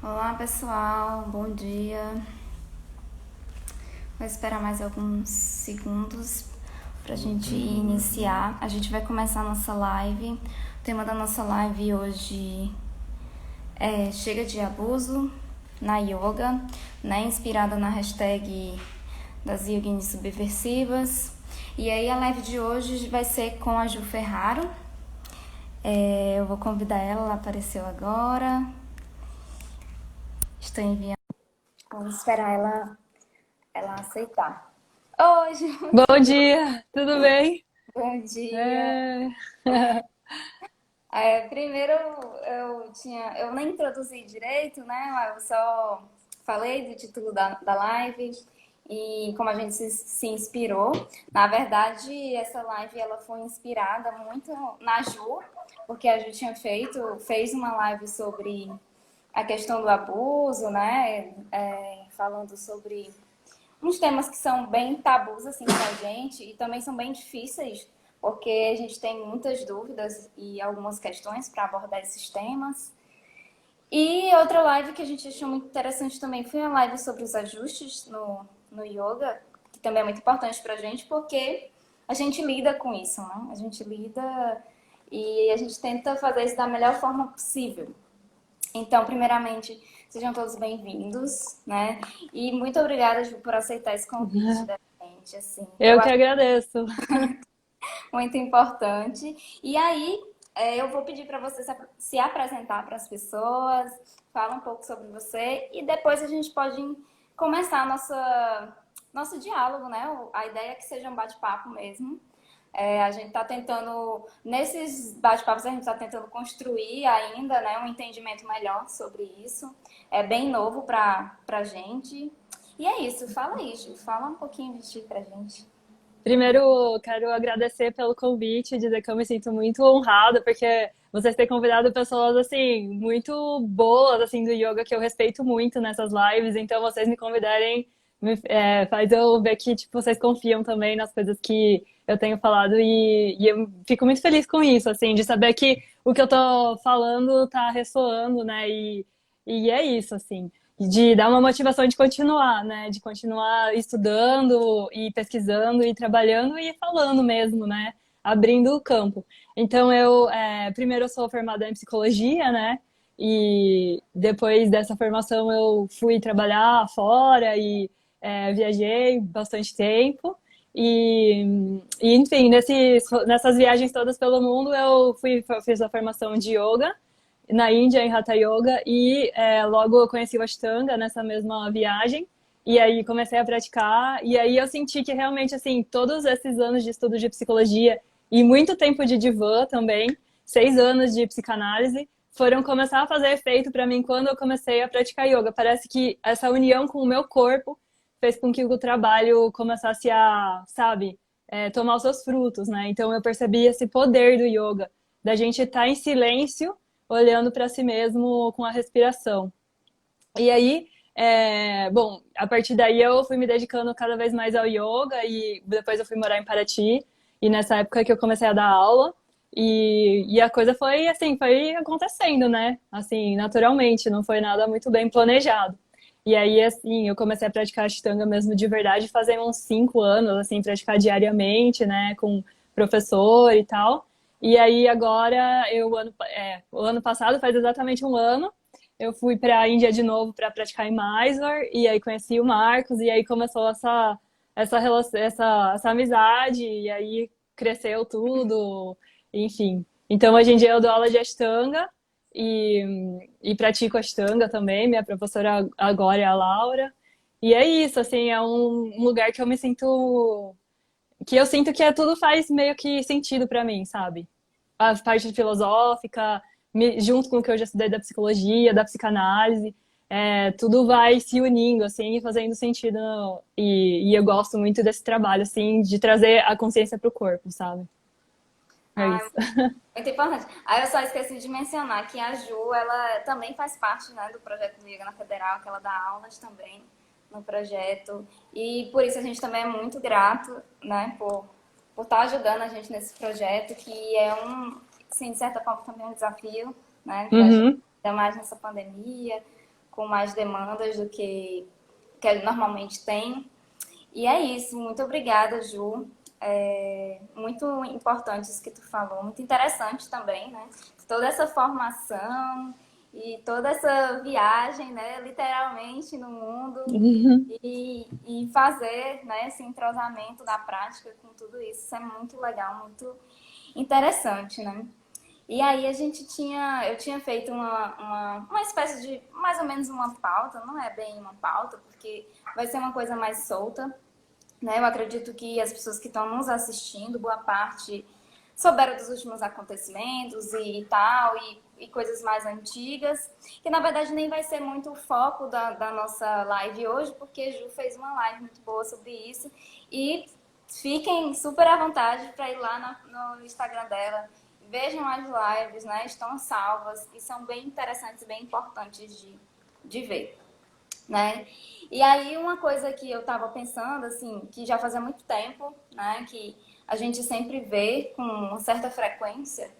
Olá pessoal, bom dia. Vou esperar mais alguns segundos para a gente iniciar. A gente vai começar a nossa live. O tema da nossa live hoje é Chega de Abuso na Yoga, né? Inspirada na hashtag das yoginis subversivas. E aí a live de hoje vai ser com a Ju Ferraro. Eu vou convidar ela apareceu agora. Estou enviando. Vamos esperar ela aceitar. Oi, Ju, Bom tudo dia, tudo bem? bom dia. É... Primeiro eu nem introduzi direito, né? Eu só falei do título da live e como a gente se inspirou. Na verdade, essa live ela foi inspirada muito na Ju, porque a Ju fez uma live sobre a questão do abuso, né? Falando sobre uns temas que são bem tabus assim pra gente e também são bem difíceis, porque a gente tem muitas dúvidas e algumas questões para abordar esses temas. E outra live que a gente achou muito interessante também foi a live sobre os ajustes no yoga, que também é muito importante pra gente, porque a gente lida com isso, né? A gente lida e a gente tenta fazer isso da melhor forma possível. Então, primeiramente, sejam todos bem-vindos, né? E muito obrigada, Ju, por aceitar esse convite da gente, assim. Eu Eu que acho agradeço. muito importante. E aí, eu vou pedir para você se apresentar para as pessoas, fala um pouco sobre você e depois a gente pode começar nosso diálogo, né? A ideia é que seja um bate-papo mesmo. A gente está tentando, nesses bate-papos, a gente está tentando construir ainda, né, um entendimento melhor sobre isso. É bem novo para a gente. E é isso, fala aí, Ju, fala um pouquinho de ti pra gente. Primeiro, quero agradecer pelo convite, dizer que eu me sinto muito honrada, porque vocês têm convidado pessoas, assim, muito boas, assim, do yoga, que eu respeito muito nessas lives, então vocês me convidarem faz eu ver que, tipo, vocês confiam também nas coisas que eu tenho falado e eu fico muito feliz com isso, assim, de saber que o que eu tô falando tá ressoando, né, e é isso, assim de dar uma motivação de continuar, né? De continuar estudando e pesquisando e trabalhando e falando mesmo, né? Abrindo o campo. Então, primeiro eu sou formada em psicologia, né? E depois dessa formação eu fui trabalhar fora e viajei bastante tempo. Enfim, nessas viagens todas pelo mundo, fiz a formação de yoga na Índia, em Hatha Yoga, e logo eu conheci o Ashtanga nessa mesma viagem, e aí comecei a praticar, e aí eu senti que realmente, assim, todos esses anos de estudo de psicologia e muito tempo de divã também, 6 anos de psicanálise, foram começar a fazer efeito para mim quando eu comecei a praticar yoga. Parece que essa união com o meu corpo fez com que o trabalho começasse a, sabe, tomar os seus frutos, né? Então eu percebi esse poder do yoga, da gente estar em silêncio olhando para si mesmo com a respiração. E aí, bom, a partir daí eu fui me dedicando cada vez mais ao yoga e depois eu fui morar em Paraty. E nessa época que eu comecei a dar aula e a coisa foi assim, foi acontecendo, né? Assim, naturalmente, não foi nada muito bem planejado. E aí, assim, eu comecei a praticar Ashtanga mesmo de verdade, fazem uns 5 anos, assim, praticar diariamente, né, com professor e tal. E aí agora, o ano passado, faz exatamente um ano, eu fui para a Índia de novo para praticar em Mysore, e aí conheci o Marcos, e aí começou essa amizade, e aí cresceu tudo, enfim. Então, hoje em dia eu dou aula de Ashtanga e pratico Ashtanga também, minha professora agora é a Laura. E é isso, assim, é um lugar que eu sinto que tudo faz meio que sentido para mim, sabe? A parte filosófica, junto com o que eu já estudei da psicologia, da psicanálise, tudo vai se unindo, assim, e fazendo sentido. E eu gosto muito desse trabalho, assim, de trazer a consciência para o corpo, sabe? É Ah, isso. muito importante. Aí eu só esqueci de mencionar que a Ju, ela também faz parte, né, do projeto do Yoga na Federal, que ela dá aulas também no projeto. E por isso a gente também é muito grato, né, por estar ajudando a gente nesse projeto, que é sim, de certa forma também um desafio, né, pra gente, Uhum. ainda mais nessa pandemia, com mais demandas do que ele normalmente tem. E é isso, muito obrigada, Ju. Muito importante isso que tu falou, muito interessante também, né? Toda essa formação e toda essa viagem, né, literalmente no mundo e fazer, né, esse entrosamento da prática com tudo isso, isso é muito legal, muito interessante, né? E aí eu tinha feito uma espécie de, mais ou menos uma pauta, não é bem uma pauta, porque vai ser uma coisa mais solta, né? Eu acredito que as pessoas que estão nos assistindo, boa parte, souberam dos últimos acontecimentos e tal, e coisas mais antigas, que na verdade nem vai ser muito o foco da nossa live hoje, porque Ju fez uma live muito boa sobre isso, e fiquem super à vontade para ir lá no Instagram dela, vejam as lives, né? Estão salvas e são bem interessantes e bem importantes de ver, né? E aí uma coisa que eu estava pensando, assim, que já fazia muito tempo, né, que a gente sempre vê com uma certa frequência,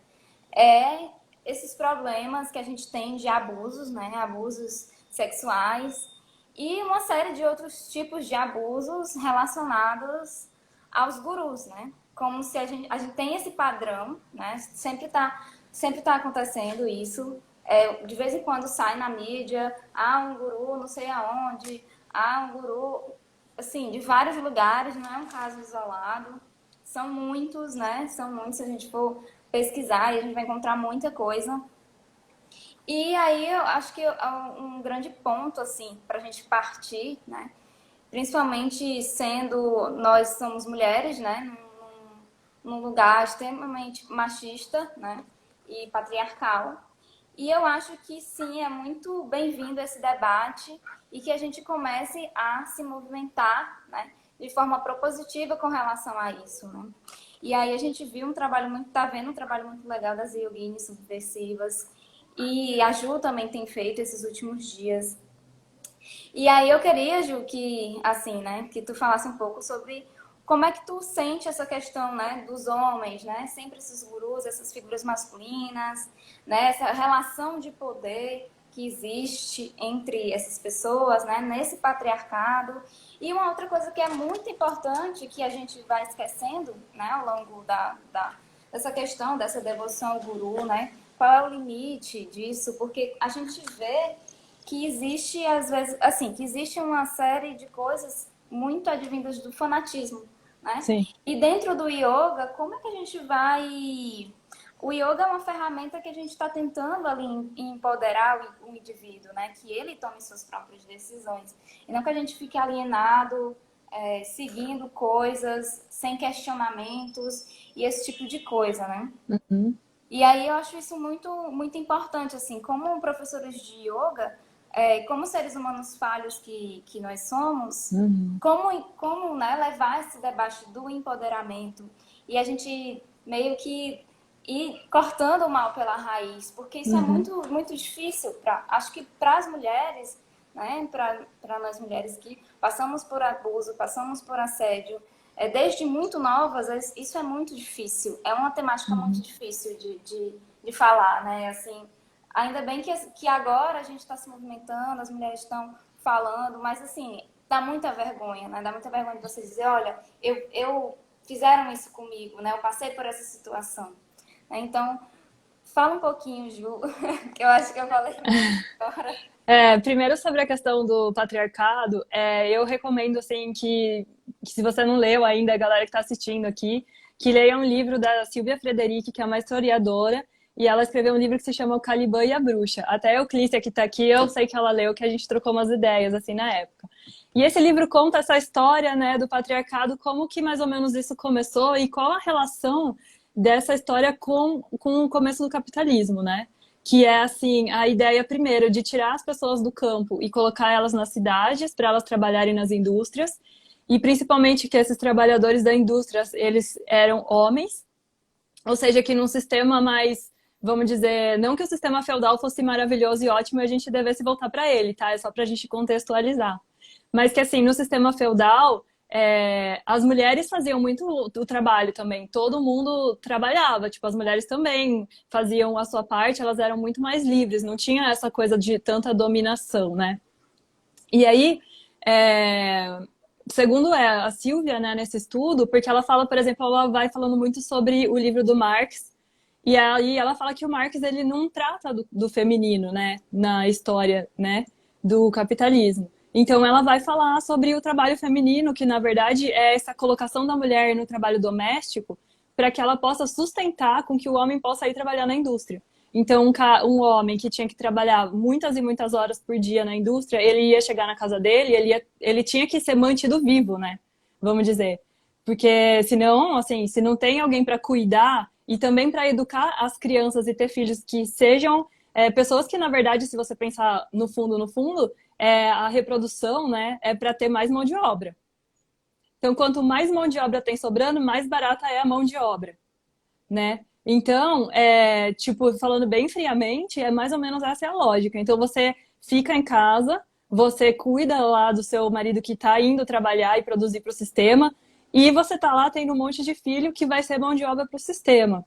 é esses problemas que a gente tem de abusos, né, abusos sexuais e uma série de outros tipos de abusos relacionados aos gurus, né? Como se a gente tem esse padrão, né? Sempre tá acontecendo isso. De vez em quando sai na mídia, um guru não sei aonde, um guru, assim, de vários lugares, não é um caso isolado. São muitos, né? São muitos, se a gente for pesquisar, e a gente vai encontrar muita coisa. E aí eu acho que um grande ponto, assim, para a gente partir, né? Principalmente sendo, nós somos mulheres, né? Num lugar extremamente machista, né? E patriarcal. E eu acho que sim, é muito bem-vindo esse debate e que a gente comece a se movimentar, né, de forma propositiva com relação a isso, né? E aí a gente viu tá vendo um trabalho muito legal das yoginis subversivas e a Ju também tem feito esses últimos dias. E aí eu queria, Ju, que, assim, né, que tu falasse um pouco sobre como é que tu sente essa questão, né, dos homens, né, sempre esses gurus, essas figuras masculinas, né, essa relação de poder que existe entre essas pessoas, né, nesse patriarcado. E uma outra coisa que é muito importante, que a gente vai esquecendo, né, ao longo dessa questão, dessa devoção ao guru, né, qual é o limite disso, porque a gente vê que existe, às vezes, assim, que existe uma série de coisas muito advindas do fanatismo, né? Sim. E dentro do yoga, como é que a gente vai... O yoga é uma ferramenta que a gente está tentando ali empoderar o indivíduo, né? Que ele tome suas próprias decisões. E não que a gente fique alienado, seguindo coisas sem questionamentos e esse tipo de coisa, né? Uhum. E aí eu acho isso muito, muito importante, assim, como professores de yoga, como seres humanos falhos que nós somos, Uhum. como né, levar esse debate do empoderamento e a gente meio que ir cortando o mal pela raiz, porque isso é Uhum. muito, muito difícil, acho que para as mulheres, né, para nós mulheres que passamos por abuso, passamos por assédio, desde muito novas, isso é muito difícil, é uma temática muito Uhum. difícil de falar, né, assim, ainda bem que agora a gente está se movimentando, as mulheres estão falando, mas assim, dá muita vergonha, né? Dá muita vergonha de você dizer, olha, eu fizeram isso comigo, né? Eu passei por essa situação. Então, fala um pouquinho, Ju, que eu acho que eu falei muito agora. Primeiro sobre a questão do patriarcado, eu recomendo assim que se você não leu ainda, a galera que está assistindo aqui, que leia um livro da Silvia Frederic, que é uma historiadora, e ela escreveu um livro que se chama O Caliban e a Bruxa. Até a Euclícia que está aqui, eu sei que ela leu, que a gente trocou umas ideias assim na época. E esse livro conta essa história, né, do patriarcado, como que mais ou menos isso começou e qual a relação dessa história com o começo do capitalismo, né? Que é assim, a ideia primeiro de tirar as pessoas do campo e colocar elas nas cidades para elas trabalharem nas indústrias, e principalmente que esses trabalhadores da indústria, eles eram homens, ou seja, que num sistema mais, vamos dizer, não que o sistema feudal fosse maravilhoso e ótimo e a gente devesse voltar para ele, tá? É só para a gente contextualizar. Mas que assim, no sistema feudal, as mulheres faziam muito o trabalho também. Todo mundo trabalhava, tipo, as mulheres também faziam a sua parte, elas eram muito mais livres, não tinha essa coisa de tanta dominação, né? E aí, é, segundo a Silvia, né, nesse estudo, porque ela fala, por exemplo, ela vai falando muito sobre o livro do Marx, e aí ela fala que o Marx ele não trata do feminino, né, na história, né, do capitalismo. Então ela vai falar sobre o trabalho feminino, que na verdade é essa colocação da mulher no trabalho doméstico, para que ela possa sustentar com que o homem possa ir trabalhar na indústria. Então, um homem que tinha que trabalhar muitas e muitas horas por dia na indústria, ele ia chegar na casa dele, ele tinha que ser mantido vivo, né? Vamos dizer. Porque senão, assim, se não tem alguém para cuidar e também para educar as crianças e ter filhos que sejam pessoas que, na verdade, se você pensar no fundo, a reprodução, né, é para ter mais mão de obra. Então, quanto mais mão de obra tem sobrando, mais barata é a mão de obra, né? Então, tipo, falando bem friamente, é mais ou menos essa é a lógica. Então, você fica em casa, você cuida lá do seu marido que está indo trabalhar e produzir para o sistema, e você está lá tendo um monte de filho que vai ser mão de obra para o sistema,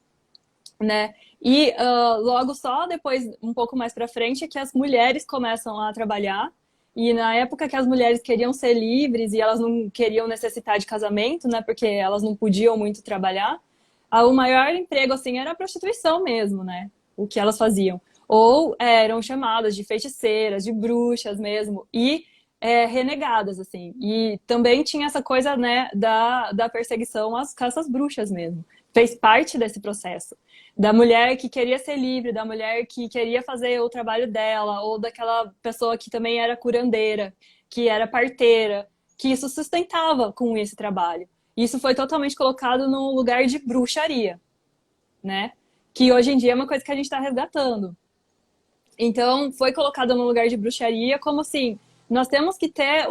né? E logo só depois, um pouco mais para frente, é que as mulheres começam a trabalhar. E na época que as mulheres queriam ser livres e elas não queriam necessitar de casamento, né? Porque elas não podiam muito trabalhar, o maior emprego, assim, era a prostituição mesmo, né? O que elas faziam. Ou eram chamadas de feiticeiras, de bruxas mesmo, e renegadas, assim. E também tinha essa coisa, né, da perseguição às caças bruxas mesmo. Fez parte desse processo. Da mulher que queria ser livre, da mulher que queria fazer o trabalho dela, ou daquela pessoa que também era curandeira, que era parteira, que isso sustentava com esse trabalho. Isso foi totalmente colocado no lugar de bruxaria, né? Que hoje em dia é uma coisa que a gente está resgatando. Então, foi colocado no lugar de bruxaria como assim, nós temos que ter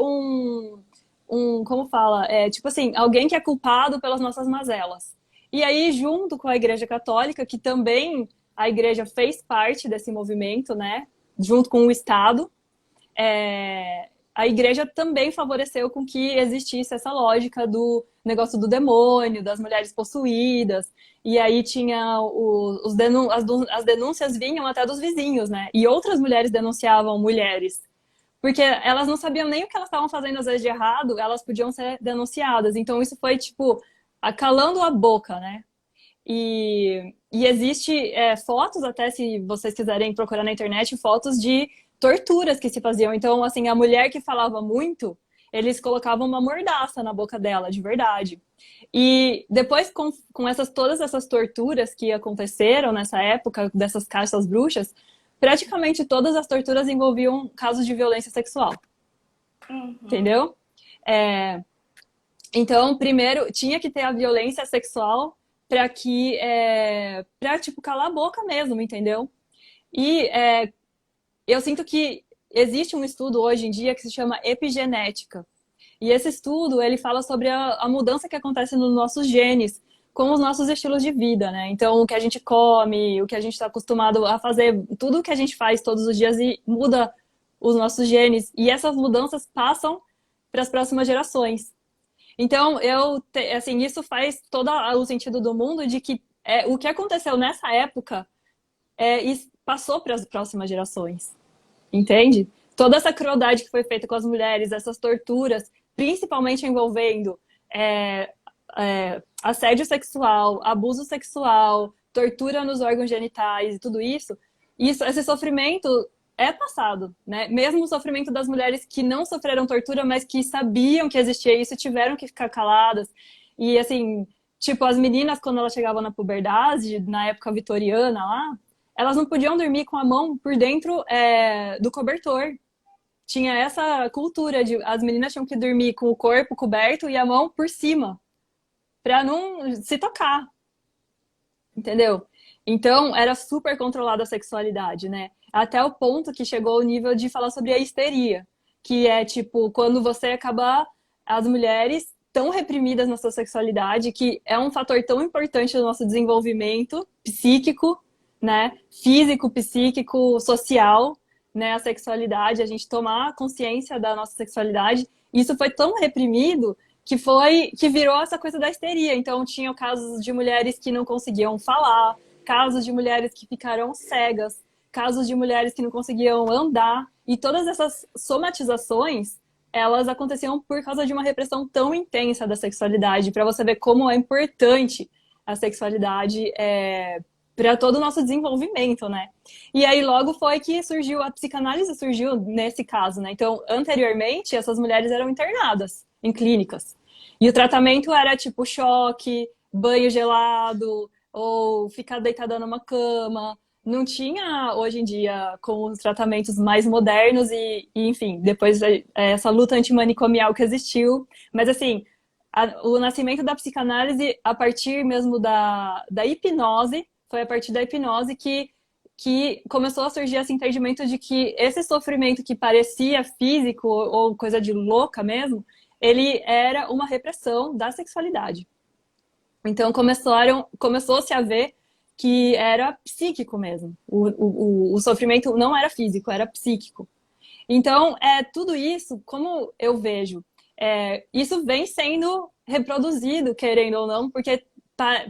como fala, tipo assim, alguém que é culpado pelas nossas mazelas. E aí, junto com a Igreja Católica, que também a Igreja fez parte desse movimento, né? Junto com o Estado, a igreja também favoreceu com que existisse essa lógica do negócio do demônio, das mulheres possuídas, e aí tinha as denúncias vinham até dos vizinhos, né? E outras mulheres denunciavam mulheres, porque elas não sabiam nem o que elas estavam fazendo às vezes de errado, elas podiam ser denunciadas. Então isso foi tipo acalando a boca, né? E existe fotos, até se vocês quiserem procurar na internet, fotos de torturas que se faziam. Então, assim, a mulher que falava muito, eles colocavam uma mordaça na boca dela, de verdade. E depois, com todas essas torturas que aconteceram nessa época, dessas caças bruxas, praticamente todas as torturas envolviam casos de violência sexual. Entendeu? Então, primeiro, tinha que ter a violência sexual para tipo, calar a boca mesmo, entendeu? E eu sinto que existe um estudo hoje em dia que se chama epigenética. E esse estudo, ele fala sobre a mudança que acontece nos nossos genes com os nossos estilos de vida, né? Então, o que a gente come, o que a gente está acostumado a fazer, tudo o que a gente faz todos os dias e muda os nossos genes. E essas mudanças passam para as próximas gerações. Então, assim, isso faz todo o sentido do mundo de que o que aconteceu nessa época passou para as próximas gerações. Entende? Toda essa crueldade que foi feita com as mulheres, essas torturas, principalmente envolvendo assédio sexual, abuso sexual, tortura nos órgãos genitais e tudo isso, esse sofrimento é passado, né? Mesmo o sofrimento das mulheres que não sofreram tortura, mas que sabiam que existia isso, tiveram que ficar caladas. E assim, tipo, as meninas, quando elas chegavam na puberdade, na época vitoriana lá, elas não podiam dormir com a mão por dentro do cobertor. Tinha essa cultura de as meninas tinham que dormir com o corpo coberto e a mão por cima, para não se tocar. Entendeu? Então, era super controlada a sexualidade, né? Até o ponto que chegou ao nível de falar sobre a histeria, que é tipo, quando você acaba as mulheres tão reprimidas na sua sexualidade, que é um fator tão importante no nosso desenvolvimento psíquico, né? Físico, psíquico, social, né? A sexualidade, a gente tomar consciência da nossa sexualidade. Isso foi tão reprimido que virou essa coisa da histeria. Então, tinha casos de mulheres que não conseguiam falar, casos de mulheres que ficaram cegas, casos de mulheres que não conseguiam andar. E todas essas somatizações, elas aconteciam por causa de uma repressão tão intensa da sexualidade, para você ver como é importante a sexualidade para todo o nosso desenvolvimento, né? E aí logo foi que surgiu, a psicanálise surgiu nesse caso, né? Então, anteriormente, essas mulheres eram internadas em clínicas. E o tratamento era tipo choque, banho gelado, ou ficar deitada numa cama. Não tinha, hoje em dia, com os tratamentos mais modernos enfim, depois essa luta antimanicomial que existiu. Mas, assim, o nascimento da psicanálise a partir mesmo da hipnose, foi a partir da hipnose que começou a surgir esse entendimento de que esse sofrimento que parecia físico ou coisa de louca mesmo, ele era uma repressão da sexualidade. Então começou-se a ver que era psíquico mesmo. O sofrimento não era físico, era psíquico. Então, tudo isso, como eu vejo, isso vem sendo reproduzido, querendo ou não, porque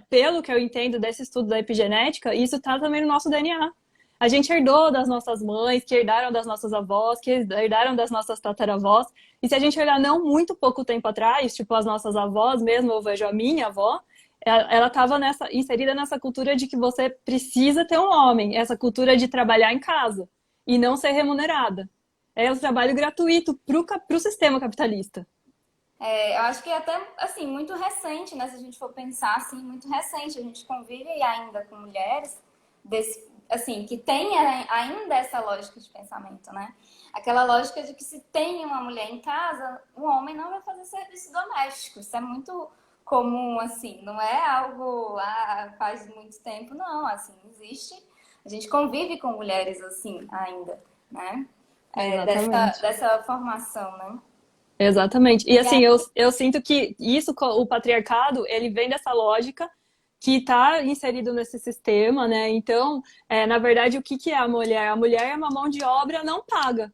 pelo que eu entendo desse estudo da epigenética, isso está também no nosso DNA. A gente herdou das nossas mães, que herdaram das nossas avós, que herdaram das nossas tataravós. E se a gente olhar não muito pouco tempo atrás, tipo as nossas avós mesmo, eu vejo a minha avó, ela estava inserida nessa cultura de que você precisa ter um homem, essa cultura de trabalhar em casa e não ser remunerada. É o trabalho gratuito para o sistema capitalista. Eu acho que é até, assim, muito recente, né? Se a gente for pensar, assim, muito recente. A gente convive ainda com mulheres assim, que tem ainda essa lógica de pensamento, né? Aquela lógica de que se tem uma mulher em casa, o homem não vai fazer serviço doméstico. Isso é muito comum, assim, não é algo faz muito tempo, não. Assim, existe. A gente convive com mulheres assim ainda, né? Exatamente. Dessa formação, né? Exatamente. E E assim, eu sinto que isso, o patriarcado, ele vem dessa lógica que está inserido nesse sistema, né? Então, na verdade, o que que é a mulher? A mulher é uma mão de obra não paga.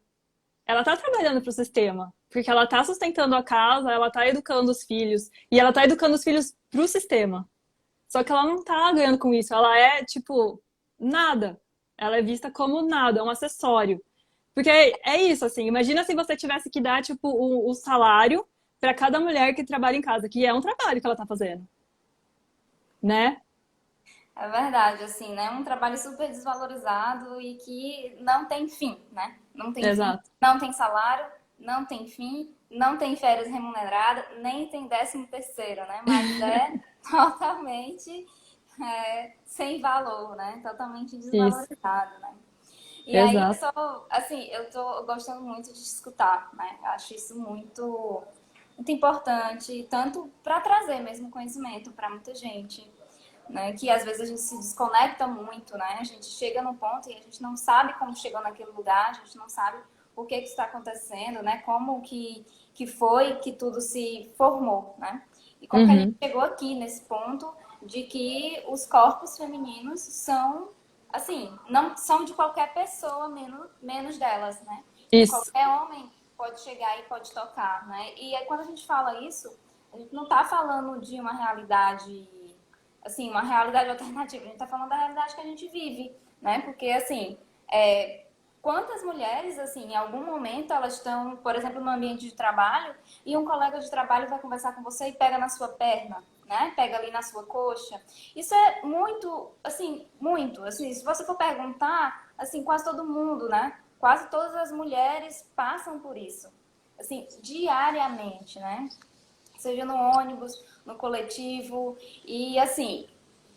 Ela está trabalhando para o sistema, porque ela está sustentando a casa, ela está educando os filhos, e ela está educando os filhos para o sistema. Só que ela não está ganhando com isso, ela é, tipo, nada. Ela é vista como nada, um acessório. Porque é isso, assim, imagina se você tivesse que dar, tipo, o salário para cada mulher que trabalha em casa, que é um trabalho que ela tá fazendo, né? é verdade, assim, né? Um trabalho super desvalorizado e que não tem fim, né? Não tem fim, Exato. não tem salário, não tem fim, não tem férias remuneradas, nem tem 13º, né? Mas é totalmente sem valor, né? Totalmente Isso. desvalorizado, né? E aí eu Exato. só, assim, eu tô gostando muito de escutar, né? Eu acho isso muito importante, tanto para trazer mesmo conhecimento para muita gente, né? Que às vezes a gente se desconecta muito, né? A gente chega num ponto e a gente não sabe como chegou naquele lugar, a gente não sabe o que está acontecendo, né? Como que foi que tudo se formou, né? E como que a gente Uhum. chegou aqui nesse ponto de que os corpos femininos são, assim, não são de qualquer pessoa, menos delas, né? Que Isso. qualquer homem pode chegar e pode tocar, né? E aí quando a gente fala isso, a gente não está falando de uma realidade, assim, uma realidade alternativa. A gente está falando da realidade que a gente vive, né? Porque, assim, quantas mulheres, assim, em algum momento elas estão, por exemplo, no ambiente de trabalho e um colega de trabalho vai conversar com você e pega na sua perna, né? Pega ali na sua coxa. Isso é muito, assim, se você for perguntar, assim, quase todo mundo, né? Quase todas as mulheres passam por isso, assim, diariamente, né? Seja no ônibus, no coletivo. E assim,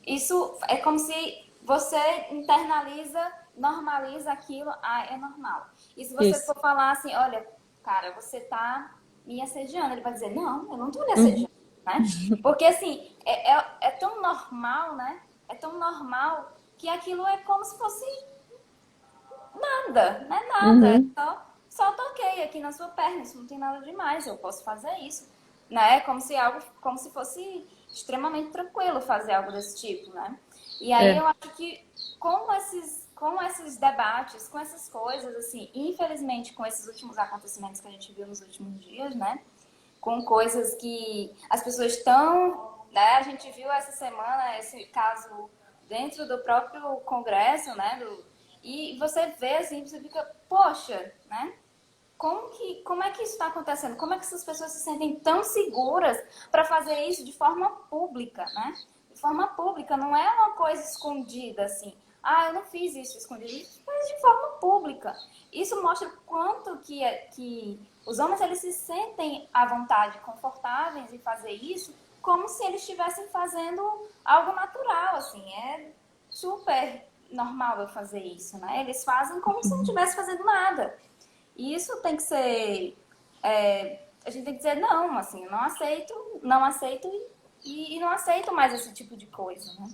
isso é como se você internaliza, normaliza aquilo, é normal. E se você Isso. for falar assim, olha, cara, você tá me assediando, ele vai dizer, não, eu não tô lhe Uhum. assediando, né? Porque assim, é tão normal, né? É tão normal que aquilo é como se fosse nada, não é nada. É Uhum. só toquei aqui na sua perna, isso não tem nada demais, eu posso fazer isso, né? Como se fosse extremamente tranquilo fazer algo desse tipo, né? E aí É. eu acho que com esses debates, com essas coisas, assim, infelizmente com esses últimos acontecimentos que a gente viu nos últimos dias, né? com coisas que as pessoas estão, né? A gente viu essa semana esse caso dentro do próprio Congresso, né? E você vê assim, você fica, poxa, né? Como é que isso está acontecendo? Como é que essas pessoas se sentem tão seguras para fazer isso de forma pública, né? De forma pública, não é uma coisa escondida assim. Ah, eu não fiz isso escondido, isso faz de forma pública. Isso mostra o quanto que os homens eles se sentem à vontade, confortáveis em fazer isso, como se eles estivessem fazendo algo natural, assim. É super normal eu fazer isso, né? Eles fazem como se não estivesse fazendo nada. E isso tem que ser. A gente tem que dizer não, assim, não aceito, não aceito e não aceito mais esse tipo de coisa, né?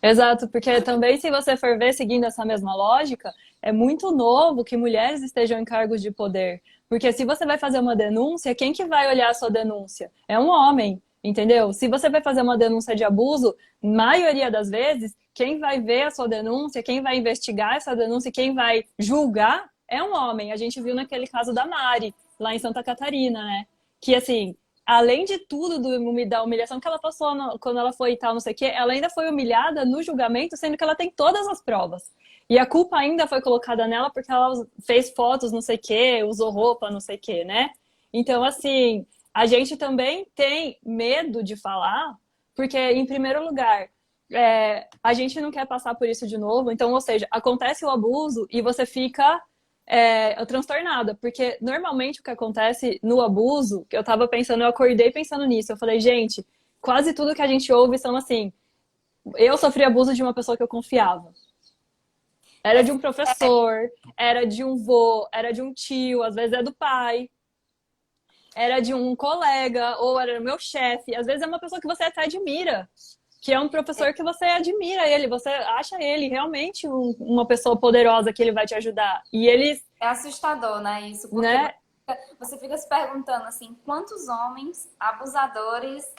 Exato, porque também se você for ver seguindo essa mesma lógica, é muito novo que mulheres estejam em cargos de poder. Porque se você vai fazer uma denúncia, quem que vai olhar a sua denúncia? É um homem, entendeu? Se você vai fazer uma denúncia de abuso, maioria das vezes, quem vai ver a sua denúncia, quem vai investigar essa denúncia, quem vai julgar é um homem. A gente viu naquele caso da Mari, lá em Santa Catarina, né? Que assim, além de tudo da humilhação que ela passou quando ela foi e tal, não sei o quê, ela ainda foi humilhada no julgamento, sendo que ela tem todas as provas. E a culpa ainda foi colocada nela porque ela fez fotos, não sei o quê, usou roupa, não sei o quê, né? Então, assim, a gente também tem medo de falar, porque, em primeiro lugar, a gente não quer passar por isso de novo. Então, ou seja, acontece o abuso e você fica transtornada, porque normalmente o que acontece no abuso, que eu tava pensando, eu acordei pensando nisso, eu falei, gente, quase tudo que a gente ouve são assim, eu sofri abuso de uma pessoa que eu confiava. Era de um professor, era de um vô, era de um tio, às vezes é do pai, era de um colega, ou era meu chefe, às vezes é uma pessoa que você até admira, que é um professor que você admira ele, você acha ele realmente uma pessoa poderosa que ele vai te ajudar. E eles, É assustador, né? Isso, porque né, você fica se perguntando assim, quantos homens abusadores,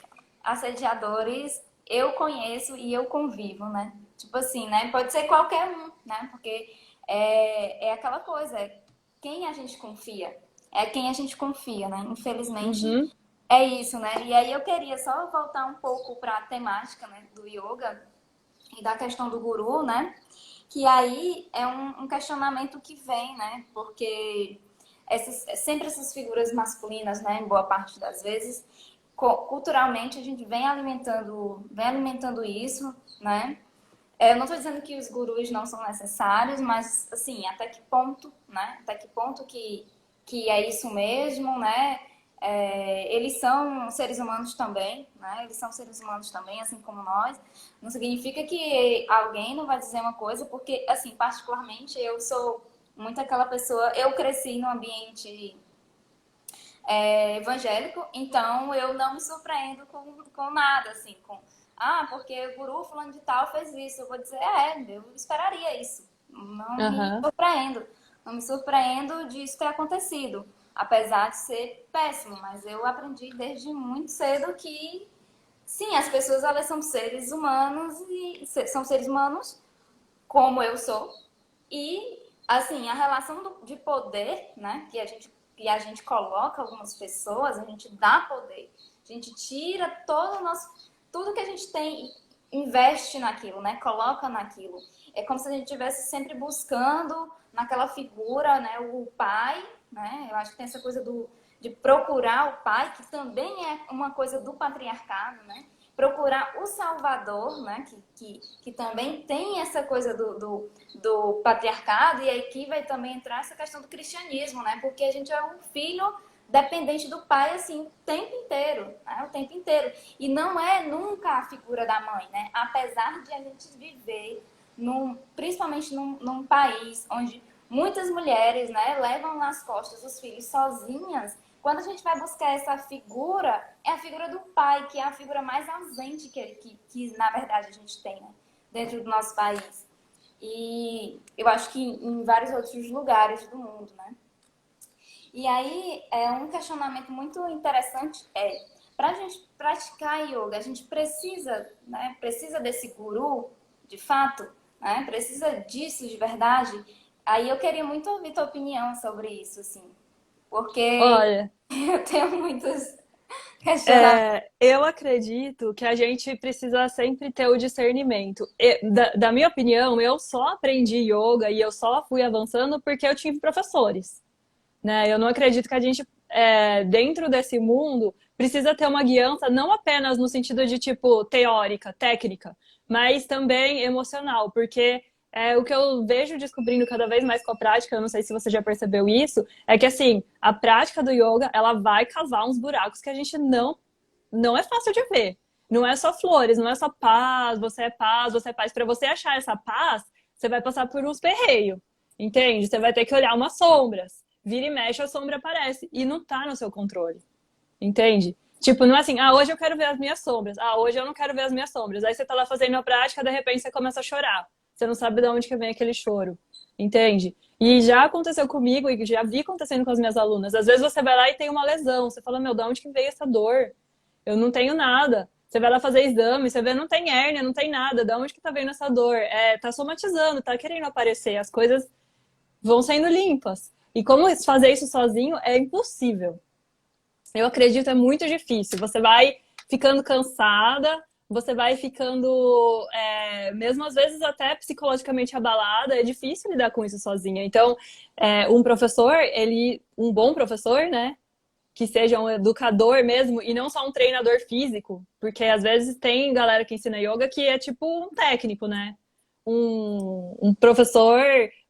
assediadores eu conheço e eu convivo, né? Tipo assim, né? Pode ser qualquer um, né? Porque é aquela coisa, é quem a gente confia. É quem a gente confia, né? Infelizmente, uhum. é isso, né? E aí eu queria só voltar um pouco para a temática, né, do yoga e da questão do guru, né? Que aí é um questionamento que vem, né? Porque sempre essas figuras masculinas, né, em boa parte das vezes, culturalmente a gente vem alimentando isso, né? Eu não estou dizendo que os gurus não são necessários, mas assim, até que ponto, né? Até que ponto que é isso mesmo, né? Eles são seres humanos também, né? Eles são seres humanos também, assim como nós. Não significa que alguém não vai dizer uma coisa, porque, assim, particularmente, eu sou muito aquela pessoa. Eu cresci num ambiente evangélico, então eu não me surpreendo com nada, assim, porque o guru fulano de tal fez isso. Eu vou dizer, eu esperaria isso. Não me Aham. surpreendo. Não me surpreendo disso ter acontecido. Apesar de ser péssimo, mas eu aprendi desde muito cedo que, sim, as pessoas elas são seres humanos e são seres humanos como eu sou. E, assim, a relação de poder, né, que a gente coloca algumas pessoas, a gente dá poder. A gente tira todo o nosso, tudo que a gente tem, investe naquilo, né, coloca naquilo. É como se a gente estivesse sempre buscando naquela figura, né, o pai, né, eu acho que tem essa coisa de procurar o pai, que também é uma coisa do patriarcado, né, procurar o Salvador, né, que também tem essa coisa do patriarcado, e aqui vai também entrar essa questão do cristianismo, né, porque a gente é um filho dependente do pai, assim, o tempo inteiro, né, o tempo inteiro. E não é nunca a figura da mãe, né, apesar de a gente viver, principalmente num país onde muitas mulheres, né, levam nas costas os filhos sozinhas. Quando a gente vai buscar essa figura, é a figura do pai, que é a figura mais ausente que na verdade, a gente tem, né, dentro do nosso país. E eu acho que em vários outros lugares do mundo, né? E aí, um questionamento muito interessante para a gente praticar yoga, a gente precisa, né, precisa desse guru, de fato, né, precisa disso de verdade. Aí eu queria muito ouvir tua opinião sobre isso, assim, porque Olha, eu tenho muitas. Questionar. Eu acredito que a gente precisa sempre ter o discernimento. Da minha opinião, eu só aprendi yoga e eu só fui avançando porque eu tive professores, né? Eu não acredito que a gente, dentro desse mundo, precisa ter uma guiança não apenas no sentido de, tipo, teórica, técnica, mas também emocional, porque o que eu vejo descobrindo cada vez mais com a prática, eu não sei se você já percebeu isso, é que, assim, a prática do yoga, ela vai cavar uns buracos que a gente não é fácil de ver. Não é só flores, não é só paz, você é paz, você é paz. Para você achar essa paz, você vai passar por uns perreios, entende? Você vai ter que olhar umas sombras. Vira e mexe, a sombra aparece. E não tá no seu controle, entende? Tipo, não é assim, hoje eu quero ver as minhas sombras. Hoje eu não quero ver as minhas sombras. Aí você tá lá fazendo a prática, de repente você começa a chorar. Você não sabe de onde que vem aquele choro, entende? E já aconteceu comigo e já vi acontecendo com as minhas alunas. Às vezes você vai lá e tem uma lesão. Você fala, meu, de onde que veio essa dor? Eu não tenho nada. Você vai lá fazer exame, você vê, não tem hérnia, não tem nada. Da onde que tá vendo essa dor? Tá somatizando, tá querendo aparecer. As coisas vão sendo limpas. E como fazer isso sozinho é impossível. Eu acredito, é muito difícil. Você vai ficando cansada, você vai ficando, mesmo às vezes até psicologicamente abalada, é difícil lidar com isso sozinha. Então, um professor, um bom professor, né? Que seja um educador mesmo e não só um treinador físico, porque às vezes tem galera que ensina yoga que é tipo um técnico, né? Um professor,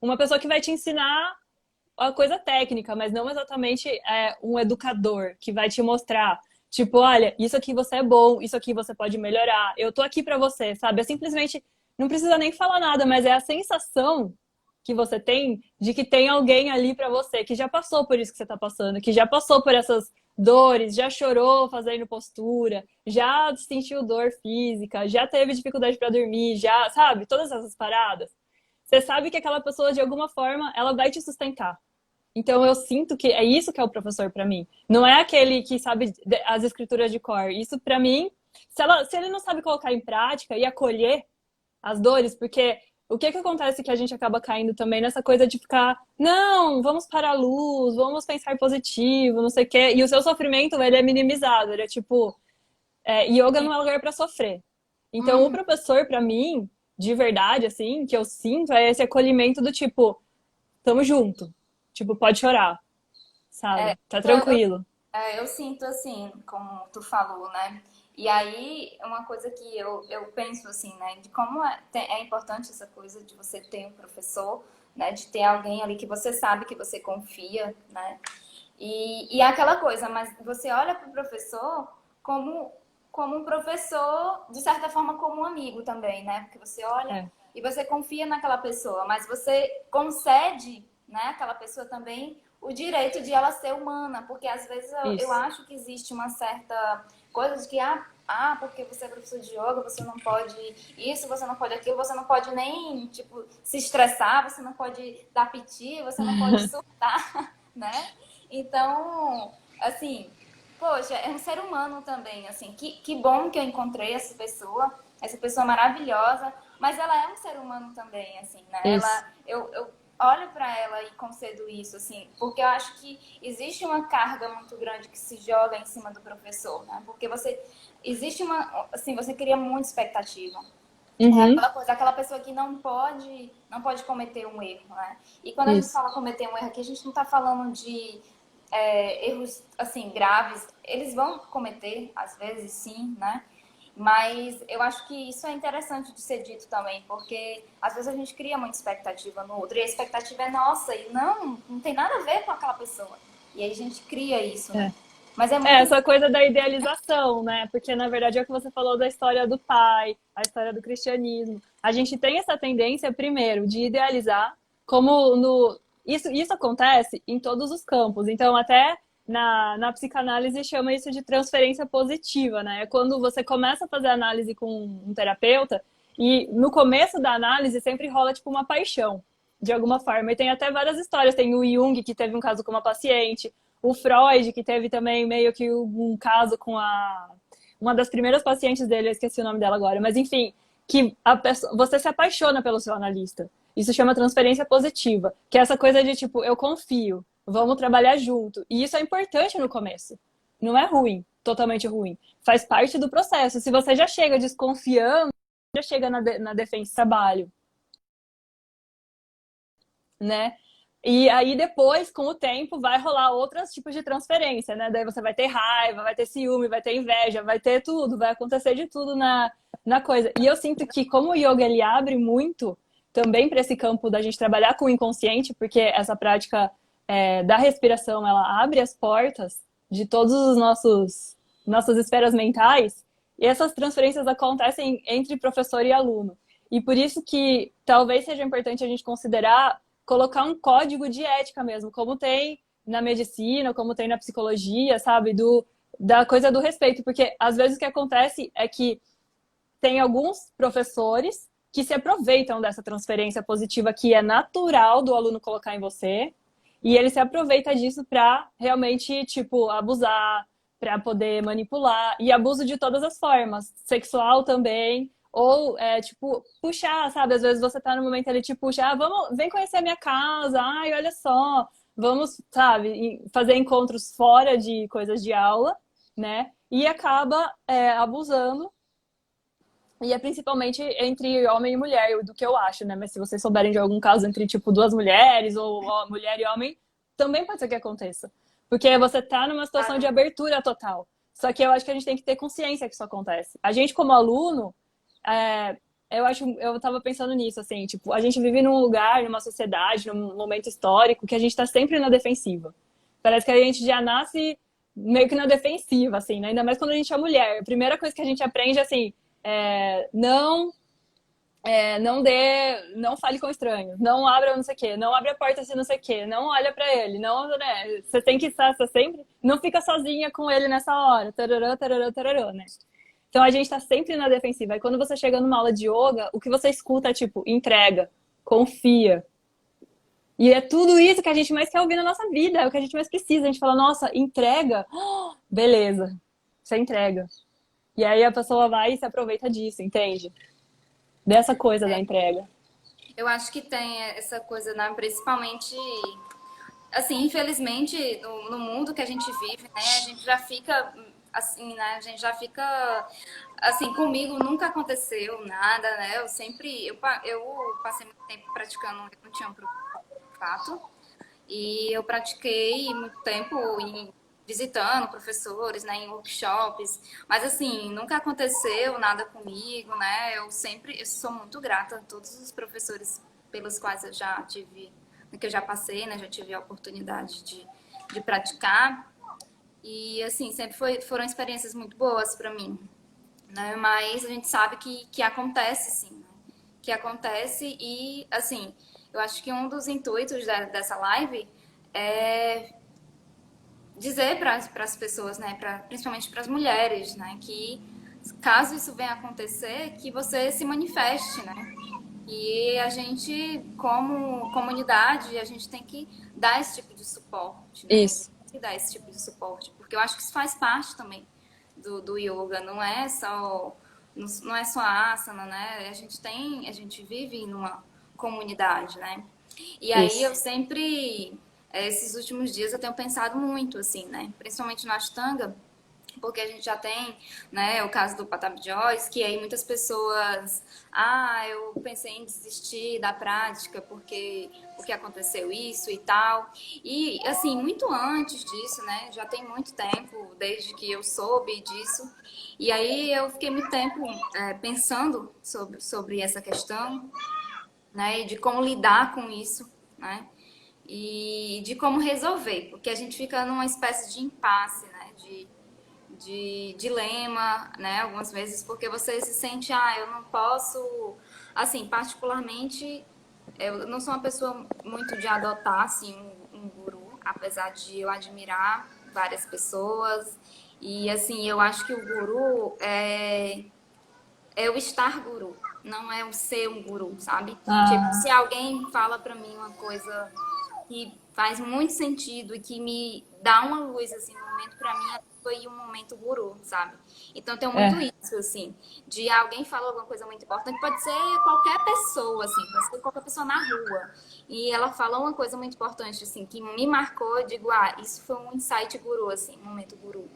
uma pessoa que vai te ensinar a coisa técnica, mas não exatamente um educador que vai te mostrar, tipo, olha, isso aqui você é bom, isso aqui você pode melhorar, eu tô aqui pra você, sabe? É simplesmente, não precisa nem falar nada, mas é a sensação que você tem de que tem alguém ali pra você, que já passou por isso que você tá passando, que já passou por essas dores, já chorou fazendo postura, já sentiu dor física, já teve dificuldade pra dormir, já, sabe? Todas essas paradas. Você sabe que aquela pessoa, de alguma forma, ela vai te sustentar. Então eu sinto que é isso que é o professor para mim. Não é aquele que sabe as escrituras de cor. Isso para mim, se ele não sabe colocar em prática e acolher as dores, porque o que acontece que a gente acaba caindo também nessa coisa de ficar, não, vamos para a luz, vamos pensar positivo, não sei o quê. E o seu sofrimento, ele é minimizado. Ele é tipo, yoga não é lugar para sofrer. Então o Uhum. professor para mim, de verdade, assim, que eu sinto é esse acolhimento do tipo, tamo junto. Tipo, pode chorar, sabe? Tá Eu, tranquilo. eu sinto assim, como tu falou, né? E aí, uma coisa que eu penso assim, né? De como é importante essa coisa de você ter um professor, né? De ter alguém ali que você sabe que você confia, né? E é aquela coisa, mas você olha para o professor como, como um professor, de certa forma, como um amigo também, né? Porque você olha É, e você confia naquela pessoa, mas você concede, né, àquela pessoa também o direito de ela ser humana, porque às vezes eu isso. acho que existe uma certa coisa de que, porque você é professor de yoga, você não pode isso, você não pode aquilo, você não pode nem, tipo, se estressar, você não pode dar piti, você não pode surtar, né? Então, assim, poxa, é um ser humano também, assim, que bom que eu encontrei essa pessoa maravilhosa, mas ela é um ser humano também, assim, né? Isso. Eu olho para ela e concedo isso, assim, porque eu acho que existe uma carga muito grande que se joga em cima do professor, né? Porque existe uma, assim, você cria muita expectativa. É Uhum, aquela coisa, aquela pessoa que não pode cometer um erro, né? E quando a gente isso. fala cometer um erro aqui, a gente não está falando de erros assim graves. Eles vão cometer, às vezes, sim, né? Mas eu acho que isso é interessante de ser dito também, porque às vezes a gente cria muita expectativa no outro e a expectativa é nossa e não tem nada a ver com aquela pessoa. E aí a gente cria isso, né? É. Mas é É, muito. essa coisa da idealização, né? Porque, na verdade, é o que você falou da história do pai, a história do cristianismo. A gente tem essa tendência, primeiro, de idealizar, como no. Isso acontece em todos os campos. Então, até na psicanálise chama isso de transferência positiva, né? É quando você começa a fazer análise com um terapeuta e no começo da análise sempre rola tipo uma paixão, de alguma forma. E tem até várias histórias. Tem o Jung, que teve um caso com uma paciente, o Freud, que teve também meio que um caso com uma das primeiras pacientes dele, eu esqueci o nome dela agora, mas enfim, que você se apaixona pelo seu analista. Isso chama transferência positiva, que é essa coisa de tipo, eu confio, vamos trabalhar junto. E isso é importante no começo. Não é ruim. totalmente ruim. Faz parte do processo. Se você já chega desconfiando, já chega na defesa do trabalho, né? E aí depois, com o tempo, vai rolar outros tipos de transferência, né? Daí você vai ter raiva, vai ter ciúme, vai ter inveja, vai ter tudo, vai acontecer de tudo na coisa. E eu sinto que como o yoga ele abre muito também para esse campo da gente trabalhar com o inconsciente, porque essa prática da respiração, ela abre as portas de todos os nossas esferas mentais, e essas transferências acontecem entre professor e aluno. E por isso que talvez seja importante a gente considerar colocar um código de ética mesmo, como tem na medicina, como tem na psicologia, sabe? Da coisa do respeito. Porque às vezes o que acontece é que tem alguns professores que se aproveitam dessa transferência positiva que é natural do aluno colocar em você, e ele se aproveita disso para realmente, tipo, abusar, para poder manipular, e abuso de todas as formas, sexual também, ou, tipo, puxar, sabe? Às vezes você tá no momento ele te puxa, vem conhecer a minha casa, ai, olha só, vamos, sabe, fazer encontros fora de coisas de aula, né? E acaba abusando, e é principalmente entre homem e mulher, do que eu acho, né? Mas se vocês souberem de algum caso entre, tipo, duas mulheres, ou mulher e homem, também pode ser que aconteça. Porque você tá numa situação de abertura total. Só que eu acho que a gente tem que ter consciência que isso acontece. A gente, como aluno, eu tava pensando nisso, assim, tipo, a gente vive num lugar, numa sociedade, num momento histórico, que a gente tá sempre na defensiva. Parece que a gente já nasce meio que na defensiva, assim, né? Ainda mais quando a gente é mulher. A primeira coisa que a gente aprende, assim, não não fale com estranhos, não abra não sei o quê, não abre a porta se não sei o quê, não olha pra ele, não, né? Você tem que estar você sempre, não fica sozinha com ele nessa hora, tarará, tarará, tarará, né? Então a gente tá sempre na defensiva. E quando você chega numa aula de yoga, o que você escuta é tipo, entrega, confia. E é tudo isso que a gente mais quer ouvir na nossa vida, é o que a gente mais precisa. A gente fala, nossa, entrega, beleza, você entrega. E aí a pessoa vai e se aproveita disso, entende? Dessa coisa da entrega. Eu acho que tem essa coisa, né? Principalmente, assim, infelizmente, no mundo que a gente vive, né? A gente já fica, assim, né? A gente já fica, assim, comigo nunca aconteceu nada, né? Eu passei muito tempo praticando, eu não tinha um fato, e eu pratiquei muito tempo visitando professores, né, em workshops, mas assim, nunca aconteceu nada comigo, né? Eu sou muito grata a todos os professores pelos quais eu já tive, que eu já passei, né? Já tive a oportunidade de praticar. E assim, sempre foram experiências muito boas para mim, né? Mas a gente sabe que acontece, sim, né? Que acontece e, assim, eu acho que um dos intuitos dessa live é dizer para as pessoas, né, principalmente para as mulheres, né, que caso isso venha acontecer, que você se manifeste, né? E a gente, como comunidade, a gente tem que dar esse tipo de suporte, né? A gente Isso. tem que dar esse tipo de suporte, porque eu acho que isso faz parte também do yoga, não é só a asana, né? A gente vive numa comunidade, né? E aí Isso. eu sempre, esses últimos dias eu tenho pensado muito, assim, né? Principalmente no Ashtanga, porque a gente já tem, né, o caso do Patabi Joyce, que aí muitas pessoas, eu pensei em desistir da prática porque aconteceu isso e tal. E, assim, muito antes disso, né, já tem muito tempo, desde que eu soube disso. E aí eu fiquei muito tempo pensando sobre essa questão, né, e de como lidar com isso, né, e de como resolver, porque a gente fica numa espécie de impasse, né, de dilema, né, algumas vezes, porque você se sente, eu não posso, assim, particularmente, eu não sou uma pessoa muito de adotar, assim, um guru, apesar de eu admirar várias pessoas, e, assim, eu acho que o guru é o estar guru, não é o ser um guru, sabe? Tipo, Ah, se alguém fala pra mim uma coisa que faz muito sentido e que me dá uma luz, assim, no momento pra mim foi um momento guru, sabe? Então eu tenho muito é. isso, assim, de alguém falar alguma coisa muito importante, pode ser qualquer pessoa, assim, pode ser qualquer pessoa na rua, e ela fala uma coisa muito importante, assim, que me marcou, eu digo, isso foi um insight guru, assim, um momento guru.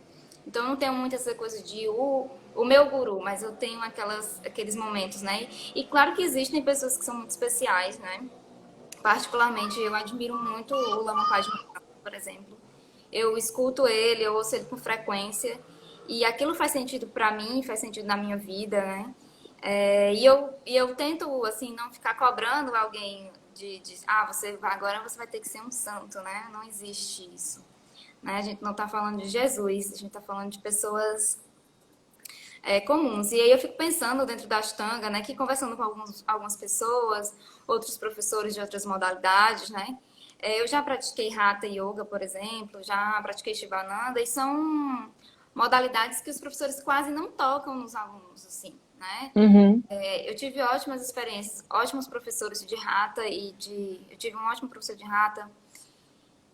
Então eu não tenho muito essa coisa de o meu guru, mas eu tenho aqueles momentos, né? E claro que existem pessoas que são muito especiais, né? Particularmente, eu admiro muito o Lama Paz, por exemplo. Eu escuto ele, eu ouço ele com frequência. E aquilo faz sentido pra mim, faz sentido na minha vida, né? E eu tento, assim, não ficar cobrando alguém agora você vai ter que ser um santo, né? Não existe isso. Né? A gente não tá falando de Jesus, a gente tá falando de pessoas comuns. E aí eu fico pensando dentro da Ashtanga, né, que conversando com algumas pessoas, outros professores de outras modalidades, né, eu já pratiquei Hatha Yoga, por exemplo, já pratiquei Shivananda, e são modalidades que os professores quase não tocam nos alunos, assim, né? Uhum. Eu tive ótimas experiências, ótimos professores de Hatha eu tive um ótimo professor de Hatha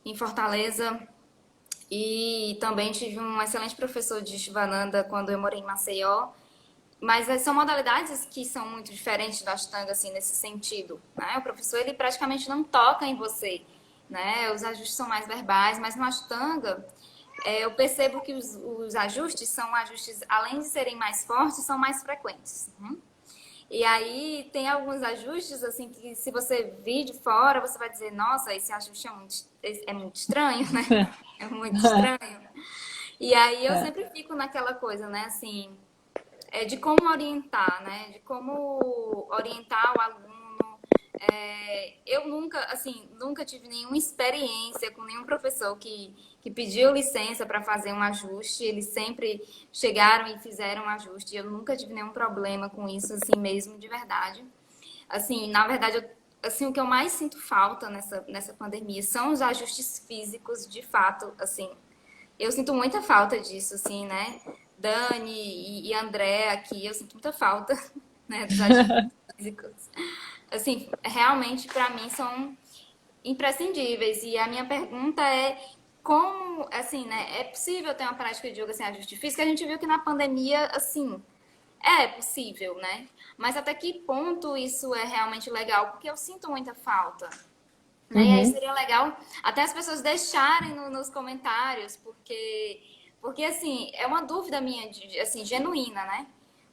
em Fortaleza, e também tive um excelente professor de Shivananda quando eu morei em Maceió. Mas são modalidades que são muito diferentes da Ashtanga, assim, nesse sentido, né? O professor, ele praticamente não toca em você, né? Os ajustes são mais verbais, mas no Ashtanga, eu percebo que os ajustes são ajustes, além de serem mais fortes, são mais frequentes. Né? E aí tem alguns ajustes, assim, que se você vir de fora, você vai dizer, nossa, esse ajuste é muito estranho, né? É muito estranho. E aí eu É. sempre fico naquela coisa, né, assim, de como orientar, né? De como orientar o aluno. Eu nunca, assim, nunca tive nenhuma experiência com nenhum professor que pediu licença para fazer um ajuste. Eles sempre chegaram e fizeram um ajuste. Eu nunca tive nenhum problema com isso, assim mesmo, de verdade. Assim, na verdade, assim, o que eu mais sinto falta nessa pandemia são os ajustes físicos, de fato, assim. Eu sinto muita falta disso, assim, né? Dani e André aqui, eu sinto muita falta, né, dos ajustes físicos. Assim, realmente, para mim, são imprescindíveis. E a minha pergunta é como, assim, né, é possível ter uma prática de yoga sem ajuste físico? A gente viu que na pandemia, assim, é possível, né? Mas até que ponto isso é realmente legal? Porque eu sinto muita falta. Né? E aí Uhum. seria legal até as pessoas deixarem nos comentários, porque assim, é uma dúvida minha, assim, genuína, né?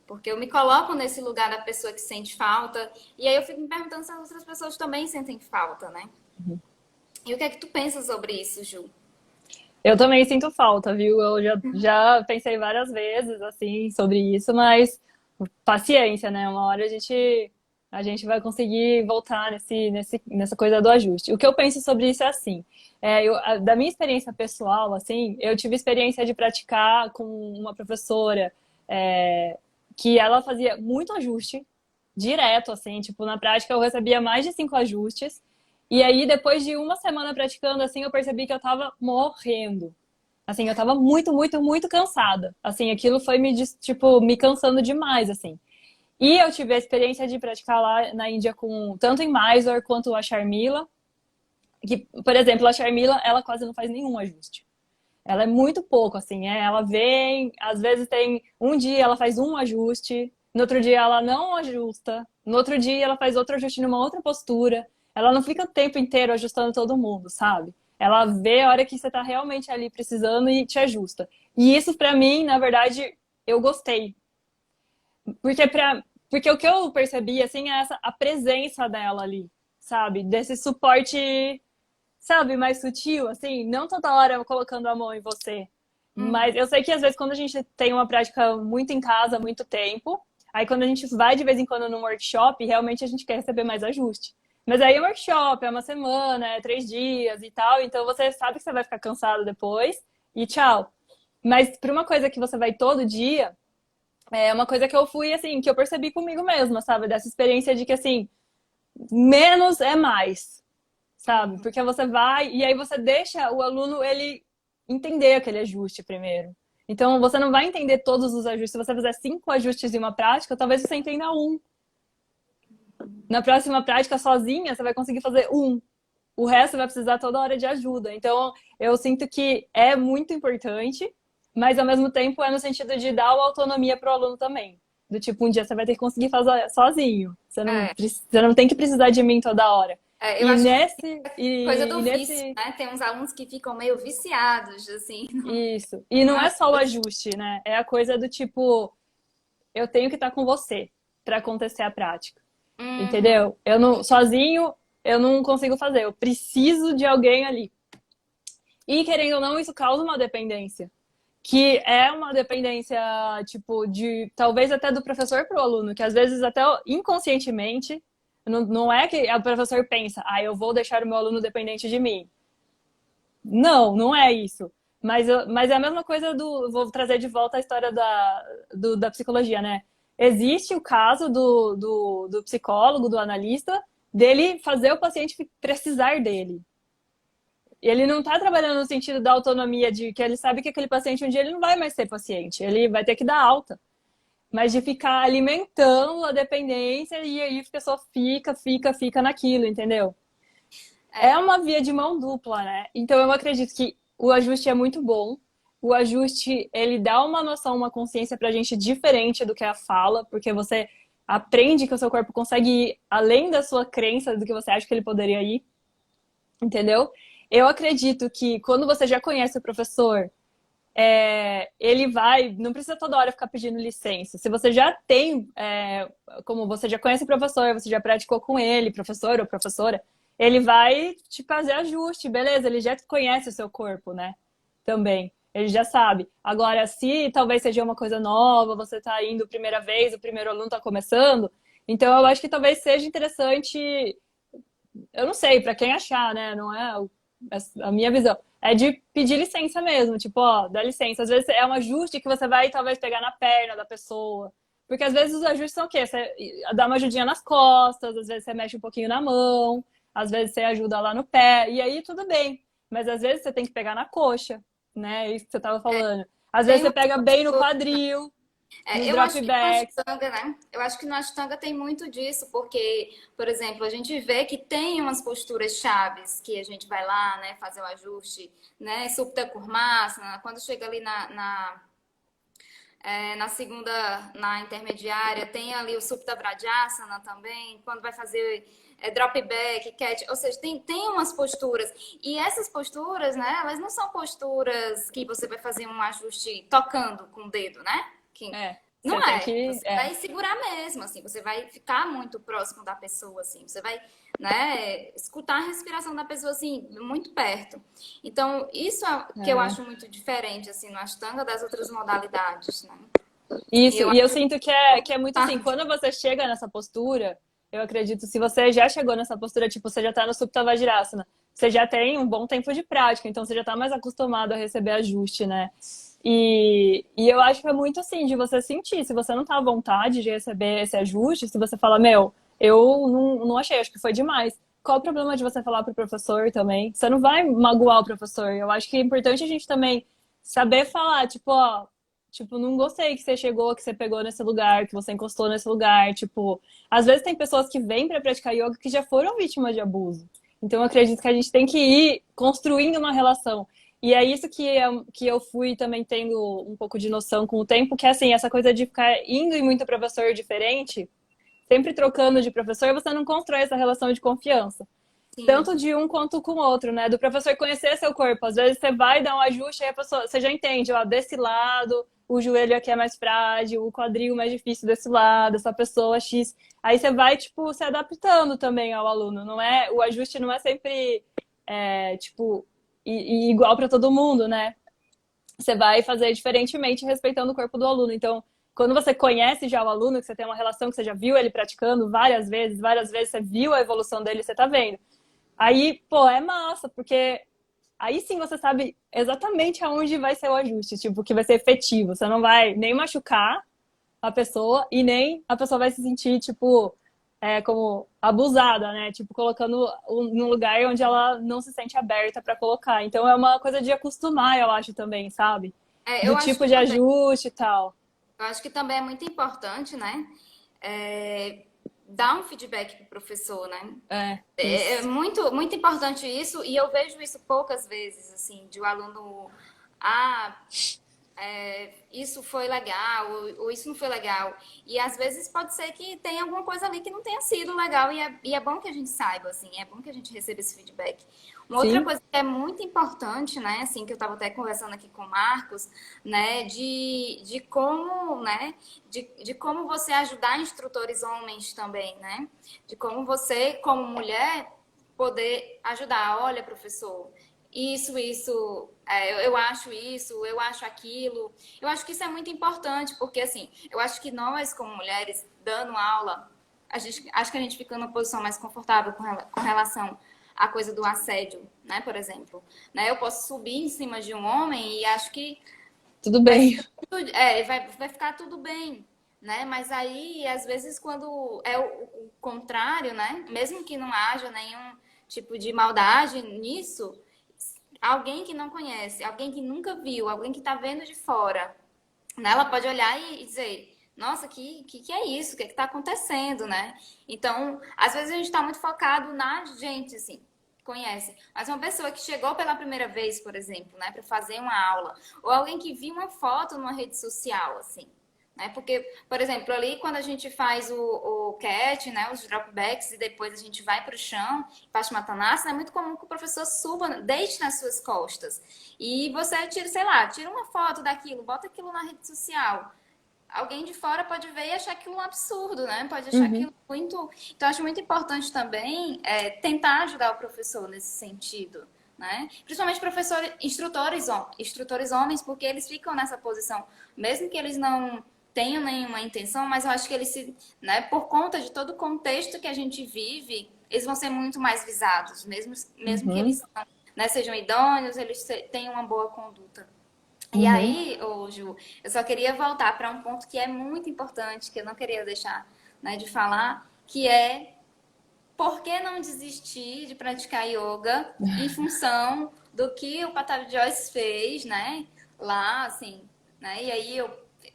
Porque eu me coloco nesse lugar da pessoa que sente falta, e aí eu fico me perguntando se as outras pessoas também sentem falta, né? E o que é que tu pensa sobre isso, Ju? Eu também sinto falta, viu? Eu já pensei várias vezes, assim, sobre isso, mas paciência, né? Uma hora a gente vai conseguir voltar nessa coisa do ajuste. O que eu penso sobre isso é assim, da minha experiência pessoal, assim, eu tive experiência de praticar com uma professora que ela fazia muito ajuste, direto, assim, tipo, na prática eu recebia mais de 5 ajustes, e aí depois de uma semana praticando, assim, eu percebi que eu tava morrendo. Assim, eu tava muito, muito, muito cansada. Assim, aquilo foi tipo, me cansando demais, assim. E eu tive a experiência de praticar lá na Índia com tanto em Mysore quanto a Sharmila, que, por exemplo, a Sharmila, ela quase não faz nenhum ajuste. Ela é muito pouco, assim, ela vem, às vezes tem um dia ela faz um ajuste, no outro dia ela não ajusta, no outro dia ela faz outro ajuste numa outra postura. Ela não fica o tempo inteiro ajustando todo mundo, sabe? Ela vê a hora que você tá realmente ali precisando e te ajusta. E isso pra mim, na verdade, eu gostei. Porque porque o que eu percebi assim é a presença dela ali, sabe? Desse suporte, sabe, mais sutil, assim, não toda hora colocando a mão em você. Mas Uhum. eu sei que às vezes quando a gente tem uma prática muito em casa, muito tempo, aí quando a gente vai de vez em quando num workshop, realmente a gente quer receber mais ajuste. Mas aí é um workshop, é uma semana, é 3 dias e tal, então você sabe que você vai ficar cansado depois e tchau. Mas para uma coisa que você vai todo dia, é uma coisa que eu fui, assim, que eu percebi comigo mesma, sabe? Dessa experiência de que, assim, menos é mais, sabe? Porque você vai e aí você deixa o aluno ele entender aquele ajuste primeiro. Então você não vai entender todos os ajustes. Se você fizer 5 ajustes em uma prática, talvez você entenda um. Na próxima prática, sozinha, você vai conseguir fazer um. O resto vai precisar toda hora de ajuda. Então eu sinto que é muito importante, mas ao mesmo tempo é no sentido de dar autonomia para o aluno também. Do tipo, um dia você vai ter que conseguir fazer sozinho. Você É, não tem que precisar de mim toda hora. Eu E acho que nesse, coisa e do vício, nesse, né? Tem uns alunos que ficam meio viciados, assim, isso. E não no é só o ajuste. ajuste, né? É a coisa do tipo, eu tenho que estar com você para acontecer a prática. Uhum. Entendeu? Eu não, sozinho eu não consigo fazer, eu preciso de alguém ali. E querendo ou não, isso causa uma dependência, que é uma dependência, tipo, de talvez até do professor para o aluno, que às vezes até inconscientemente, não é que o professor pensa, eu vou deixar o meu aluno dependente de mim. Não, não é isso. Mas é a mesma coisa do. Vou trazer de volta a história da psicologia, né? Existe o caso do psicólogo, do analista, dele fazer o paciente precisar dele. E ele não está trabalhando no sentido da autonomia, de que ele sabe que aquele paciente um dia ele não vai mais ser paciente, ele vai ter que dar alta. Mas de ficar alimentando a dependência e aí a pessoa fica naquilo, entendeu? É É, uma via de mão dupla, né? Então eu acredito que o ajuste é muito bom. O ajuste, ele dá uma noção, uma consciência pra gente diferente do que a fala, porque você aprende que o seu corpo consegue ir além da sua crença do que você acha que ele poderia ir, entendeu? Eu acredito que quando você já conhece o professor, ele vai, não precisa toda hora ficar pedindo licença. Se você já tem, como você já conhece o professor, você já praticou com ele, professor ou professora, ele vai te fazer ajuste, beleza? Ele já conhece o seu corpo, né? Também. Ele já sabe. Agora, se talvez seja uma coisa nova, você está indo primeira vez, o primeiro aluno está começando, então eu acho que talvez seja interessante, eu não sei, para quem achar, né? Não é a minha visão. É de pedir licença mesmo, tipo, ó, dá licença. Às vezes é um ajuste que você vai talvez pegar na perna da pessoa. Porque às vezes os ajustes são o quê? Você dá uma ajudinha nas costas, às vezes você mexe um pouquinho na mão, às vezes você ajuda lá no pé, e aí tudo bem. Mas às vezes você tem que pegar na coxa, né? Isso que você tava falando. Às vezes tem você uma pega bem no quadril, nos Eu acho que no dropbacks. Ashtanga, né? Eu acho que no Ashtanga tem muito disso, porque, por exemplo, a gente vê que tem umas posturas chaves que a gente vai lá, né, fazer o ajuste, né? Supta Kurmasana, quando chega ali na segunda, na intermediária, tem ali o Supta Vrajasana também, quando vai fazer drop back, cat, ou seja, tem umas posturas. E essas posturas, né, elas não são posturas que você vai fazer um ajuste tocando com o dedo, né? Que Você não tem é. que. Você vai segurar mesmo, assim, você vai ficar muito próximo da pessoa, assim, você vai, né, escutar a respiração da pessoa, assim, muito perto. Então, isso é que eu É. acho muito diferente, assim, no Ashtanga das outras modalidades, né? E Isso, eu e eu acho sinto que é muito assim, importante. quando você chega nessa postura, eu acredito, se você já chegou nessa postura, tipo, você já tá no Supta Vajrasana, você já tem um bom tempo de prática, então você já tá mais acostumado a receber ajuste, né? E eu acho que é muito assim, de você sentir, se você não tá à vontade de receber esse ajuste, se você fala, meu, eu não achei, acho que foi demais. Qual o problema de você falar pro professor também? Você não vai magoar o professor. Eu acho que é importante a gente também saber falar, tipo, ó, tipo, não gostei que você chegou, que você pegou nesse lugar, que você encostou nesse lugar. Tipo, às vezes tem pessoas que vêm para praticar yoga que já foram vítimas de abuso. Então, eu acredito que a gente tem que ir construindo uma relação. E é isso que eu fui também tendo um pouco de noção com o tempo, que é assim, essa coisa de ficar indo em muito professor diferente, sempre trocando de professor, você não constrói essa relação de confiança Sim. tanto de um quanto com o outro, né? Do professor conhecer seu corpo. Às vezes você vai dar um ajuste e a pessoa, você já entende, ó, desse lado, o joelho aqui é mais frágil, o quadril mais difícil desse lado, essa pessoa X. Aí você vai, tipo, se adaptando também ao aluno, não é? O ajuste não é sempre, tipo, igual para todo mundo, né? Você vai fazer diferentemente respeitando o corpo do aluno. Então, quando você conhece já o aluno, que você tem uma relação, que você já viu ele praticando várias vezes você viu a evolução dele, você tá vendo. Aí, pô, é massa, porque aí sim você sabe exatamente aonde vai ser o ajuste, tipo, que vai ser efetivo. Você não vai nem machucar a pessoa e nem a pessoa vai se sentir, tipo, como abusada, né? Tipo, colocando num lugar onde ela não se sente aberta para colocar. Então é uma coisa de acostumar, eu acho também, sabe? Do Eu acho tipo que de também, ajuste e tal. eu acho que também é muito importante, né? Dar um feedback pro professor, né? É, É isso. muito, muito importante isso, e eu vejo isso poucas vezes, assim, de o aluno. Ah, isso foi legal, ou isso não foi legal. E às vezes pode ser que tenha alguma coisa ali que não tenha sido legal, e é bom que a gente saiba, assim, é bom que a gente receba esse feedback. Uma outra Sim, coisa que é muito importante, né, assim, que eu estava até conversando aqui com o Marcos, né, de como, né, de como você ajudar instrutores homens também, né, de como você, como mulher, poder ajudar. Olha, professor, isso, eu acho aquilo. Eu acho que isso é muito importante, porque assim, eu acho que nós, como mulheres, dando aula, acho que a gente fica numa posição mais confortável com relação à coisa do assédio, né, por exemplo. Né, eu posso subir em cima de um homem e acho que tudo vai bem. ser vai ficar tudo bem. Né? Mas aí, às vezes, quando é o contrário, né? Mesmo que não haja nenhum tipo de maldade nisso, alguém que não conhece, alguém que nunca viu, alguém que está vendo de fora, né? Ela pode olhar e dizer, nossa, que é isso? O que está acontecendo, né? Então, às vezes a gente está muito focado na gente, assim, conhece. Mas uma pessoa que chegou pela primeira vez, por exemplo, né, para fazer uma aula, ou alguém que viu uma foto numa rede social, assim, né? Porque, por exemplo, ali quando a gente faz o catch, né, os dropbacks e depois a gente vai para o chão, Paschimottanasana, é muito comum que o professor suba, deite nas suas costas. E você tira, sei lá, tira uma foto daquilo, bota aquilo na rede social. Alguém de fora pode ver e achar aquilo um absurdo, né? Pode achar Uhum, aquilo muito. Então, acho muito importante também tentar ajudar o professor nesse sentido. Né? Principalmente professores, instrutores homens, porque eles ficam nessa posição, mesmo que eles não tenham nenhuma intenção, mas eu acho que eles se, né, por conta de todo o contexto que a gente vive, eles vão ser muito mais visados, mesmo que uhum, eles né, sejam idôneos, eles tenham uma boa conduta. E uhum. aí, ô, Ju, eu só queria voltar para um ponto que é muito importante, que eu não queria deixar, né, de falar, que é por que não desistir de praticar yoga em função do que o Patavi Joyce fez, né? Lá, assim, né? E aí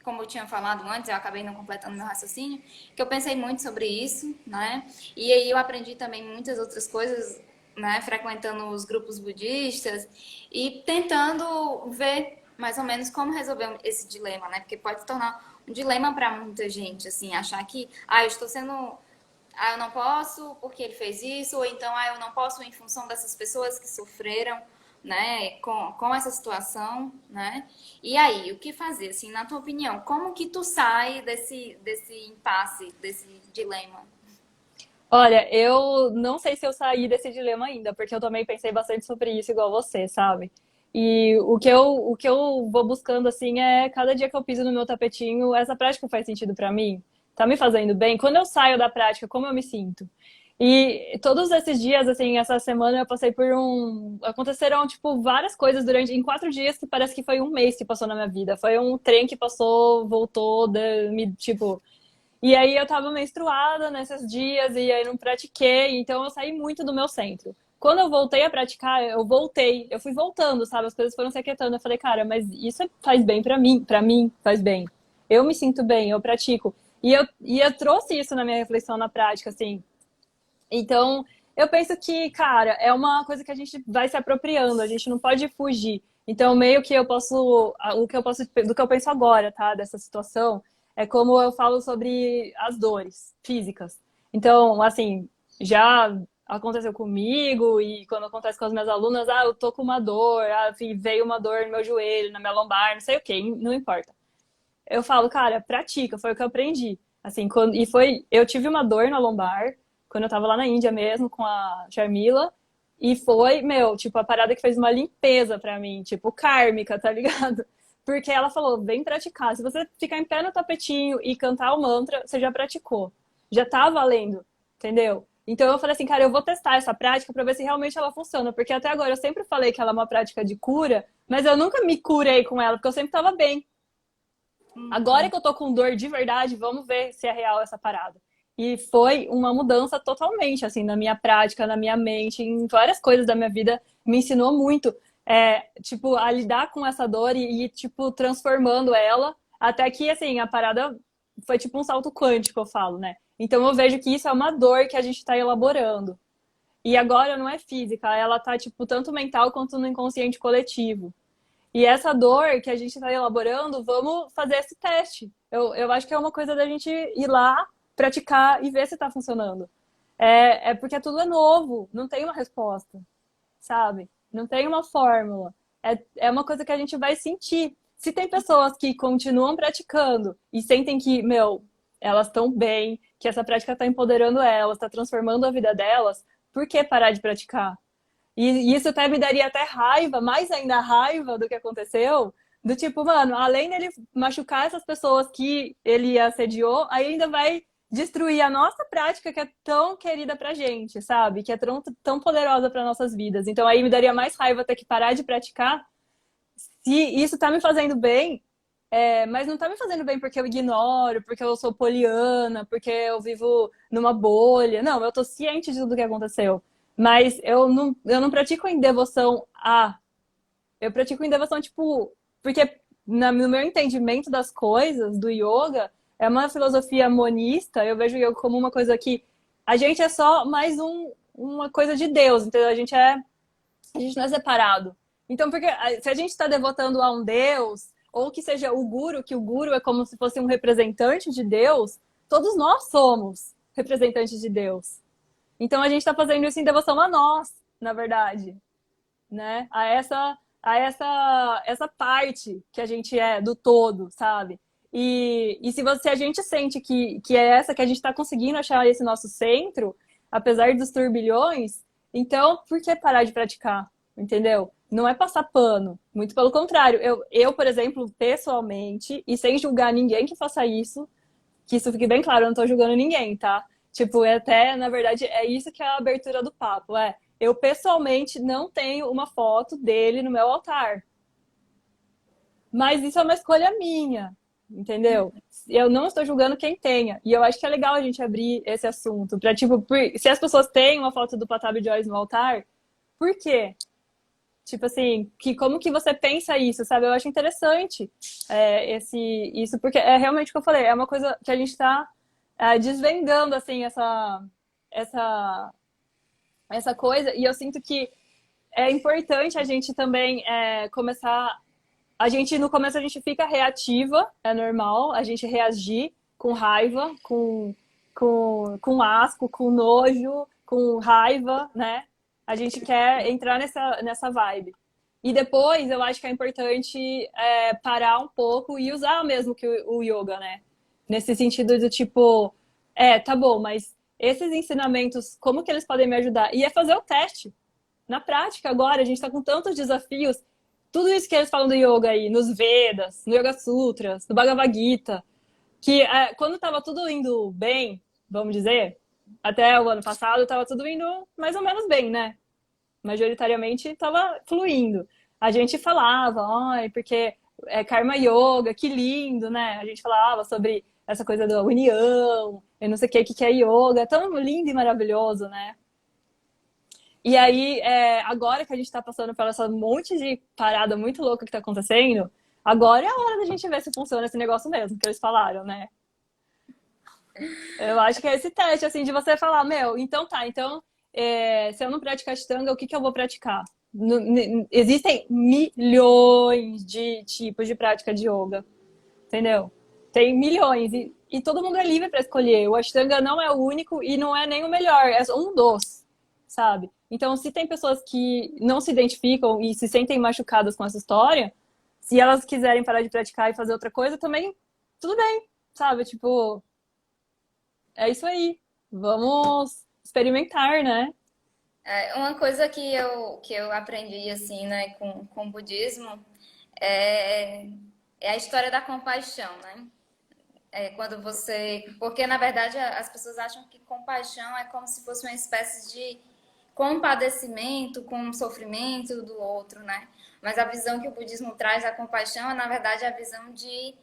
como eu tinha falado antes, eu acabei não completando meu raciocínio, que eu pensei muito sobre isso, né? E aí eu aprendi também muitas outras coisas, né? Frequentando os grupos budistas e tentando ver mais ou menos como resolver esse dilema, né? Porque pode se tornar um dilema para muita gente, assim, achar que, eu estou sendo eu não posso porque ele fez isso, ou então, eu não posso em função dessas pessoas que sofreram, né, com essa situação, né? E aí, o que fazer, assim, na tua opinião, como que tu sai desse impasse, desse dilema? Olha, eu não sei se eu saí desse dilema ainda, porque eu também pensei bastante sobre isso, igual você, sabe? E o que eu vou buscando, assim, é cada dia que eu piso no meu tapetinho, essa prática faz sentido pra mim? Tá me fazendo bem? Quando eu saio da prática, como eu me sinto? E todos esses dias, assim, essa semana eu passei por um. Aconteceram, tipo, várias coisas em 4 dias que parece que foi um mês que passou na minha vida. Foi um trem que passou, voltou, tipo. E aí eu tava menstruada nesses dias e aí não pratiquei, então eu saí muito do meu centro. Quando eu voltei a praticar, eu fui voltando, sabe? As coisas foram se aquietando. Eu falei, cara, mas isso faz bem pra mim faz bem. Eu me sinto bem, eu pratico. E eu trouxe isso na minha reflexão na prática, assim. Então, eu penso que, cara, é uma coisa que a gente vai se apropriando, a gente não pode fugir. Então, meio que eu posso, do que eu penso agora, tá, dessa situação, é como eu falo sobre as dores físicas. Então, assim, já aconteceu comigo e quando acontece com as minhas alunas, eu tô com uma dor, veio uma dor no meu joelho, na minha lombar, não sei o que, não importa. Eu falo, cara, pratica, foi o que eu aprendi. Assim, eu tive uma dor na lombar quando eu tava lá na Índia mesmo com a Charmila e foi, meu, tipo, a parada que fez uma limpeza pra mim, tipo, kármica, tá ligado? Porque ela falou, vem praticar. Se você ficar em pé no tapetinho e cantar o mantra, você já praticou. Já tá valendo, entendeu? Então eu falei assim, cara, eu vou testar essa prática pra ver se realmente ela funciona, porque até agora eu sempre falei que ela é uma prática de cura, mas eu nunca me curei com ela, porque eu sempre tava bem. Agora Uhum. que eu tô com dor de verdade, vamos ver se é real essa parada. E foi uma mudança totalmente, assim, na minha prática, na minha mente, em várias coisas da minha vida. Me ensinou muito, tipo, a lidar com essa dor tipo, transformando ela. Até que, assim, a parada foi tipo um salto quântico, eu falo, né? Então eu vejo que isso é uma dor que a gente tá elaborando. E agora não é física, ela tá, tipo, tanto mental quanto no inconsciente coletivo. E essa dor que a gente está elaborando, vamos fazer esse teste. Eu acho que é uma coisa da gente ir lá, praticar e ver se está funcionando. É porque tudo é novo, não tem uma resposta, sabe? Não tem uma fórmula. É uma coisa que a gente vai sentir. Se tem pessoas que continuam praticando e sentem que, meu, elas estão bem, que essa prática está empoderando elas, está transformando a vida delas, por que parar de praticar? E isso até me daria até raiva, mais ainda raiva do que aconteceu, do tipo, mano, além dele machucar essas pessoas que ele assediou, aí ainda vai destruir a nossa prática que é tão querida pra gente, sabe? Que é tão poderosa para nossas vidas. Então aí me daria mais raiva ter que parar de praticar se isso tá me fazendo bem, mas não tá me fazendo bem porque eu ignoro, porque eu sou poliana, porque eu vivo numa bolha. Não, eu tô ciente de tudo que aconteceu. Mas eu não pratico em devoção a. Eu pratico em devoção, tipo. Porque no meu entendimento das coisas, do yoga, é uma filosofia monista. Eu vejo o yoga como uma coisa que a gente é só mais uma coisa de Deus, entendeu? A gente não é separado. Então, porque se a gente está devotando a um Deus, ou que seja o Guru, que o Guru é como se fosse um representante de Deus, todos nós somos representantes de Deus. Então, a gente está fazendo isso em devoção a nós, na verdade, né? A essa parte que a gente é do todo, sabe? E se a gente sente que é essa que a gente está conseguindo achar esse nosso centro, apesar dos turbilhões, então por que parar de praticar? Entendeu? Não é passar pano, muito pelo contrário. Por exemplo, pessoalmente, e sem julgar ninguém que faça isso, que isso fique bem claro, eu não tô julgando ninguém, tá? Tipo, até, na verdade, é isso que é a abertura do papo, eu pessoalmente não tenho uma foto dele no meu altar. Mas isso é uma escolha minha, entendeu? Eu não estou julgando quem tenha. E eu acho que é legal a gente abrir esse assunto. Pra, tipo, se as pessoas têm uma foto do Patabi Joyce no altar, por quê? Tipo assim, como que você pensa isso, sabe? Eu acho interessante isso, porque é realmente o que eu falei, é uma coisa que a gente está desvendando, assim, essa, essa coisa, e eu sinto que é importante a gente também começar. No começo, a gente fica reativa, é normal, a gente reagir com raiva, com asco, com nojo, com raiva, né? A gente quer entrar nessa vibe. E depois, eu acho que é importante parar um pouco e usar mesmo que o yoga, né? Nesse sentido do tipo, tá bom, mas esses ensinamentos, como que eles podem me ajudar? E é fazer o teste. Na prática, agora, a gente está com tantos desafios. Tudo isso que eles falam do yoga aí, nos Vedas, no Yoga Sutras, no Bhagavad Gita, que quando estava tudo indo bem, vamos dizer, até o ano passado estava tudo indo mais ou menos bem, né? Majoritariamente estava fluindo. A gente falava, ai, porque é Karma Yoga, que lindo, né? A gente falava sobre essa coisa da união, eu não sei o que é yoga, tão lindo e maravilhoso, né? E aí, agora que a gente tá passando por essa monte de parada muito louca que tá acontecendo, agora é a hora da gente ver se funciona esse negócio mesmo, que eles falaram, né? Eu acho que é esse teste, assim, de você falar, meu, então tá, então, se eu não praticar Ashtanga, o que eu vou praticar? Existem milhões de tipos de prática de yoga, entendeu? Tem milhões, e todo mundo é livre para escolher. O Ashtanga não é o único e não é nem o melhor, é um dos, sabe? Então, se tem pessoas que não se identificam e se sentem machucadas com essa história, se elas quiserem parar de praticar e fazer outra coisa, também tudo bem, sabe? Tipo, é isso aí. Vamos experimentar, né? Uma coisa que eu aprendi, assim, né, com o budismo é, é a história da compaixão, né? Quando você. Porque, na verdade, as pessoas acham que compaixão é como se fosse uma espécie de compadecimento com o sofrimento do outro, né? Mas a visão que o budismo traz da compaixão é, na verdade, a visão de.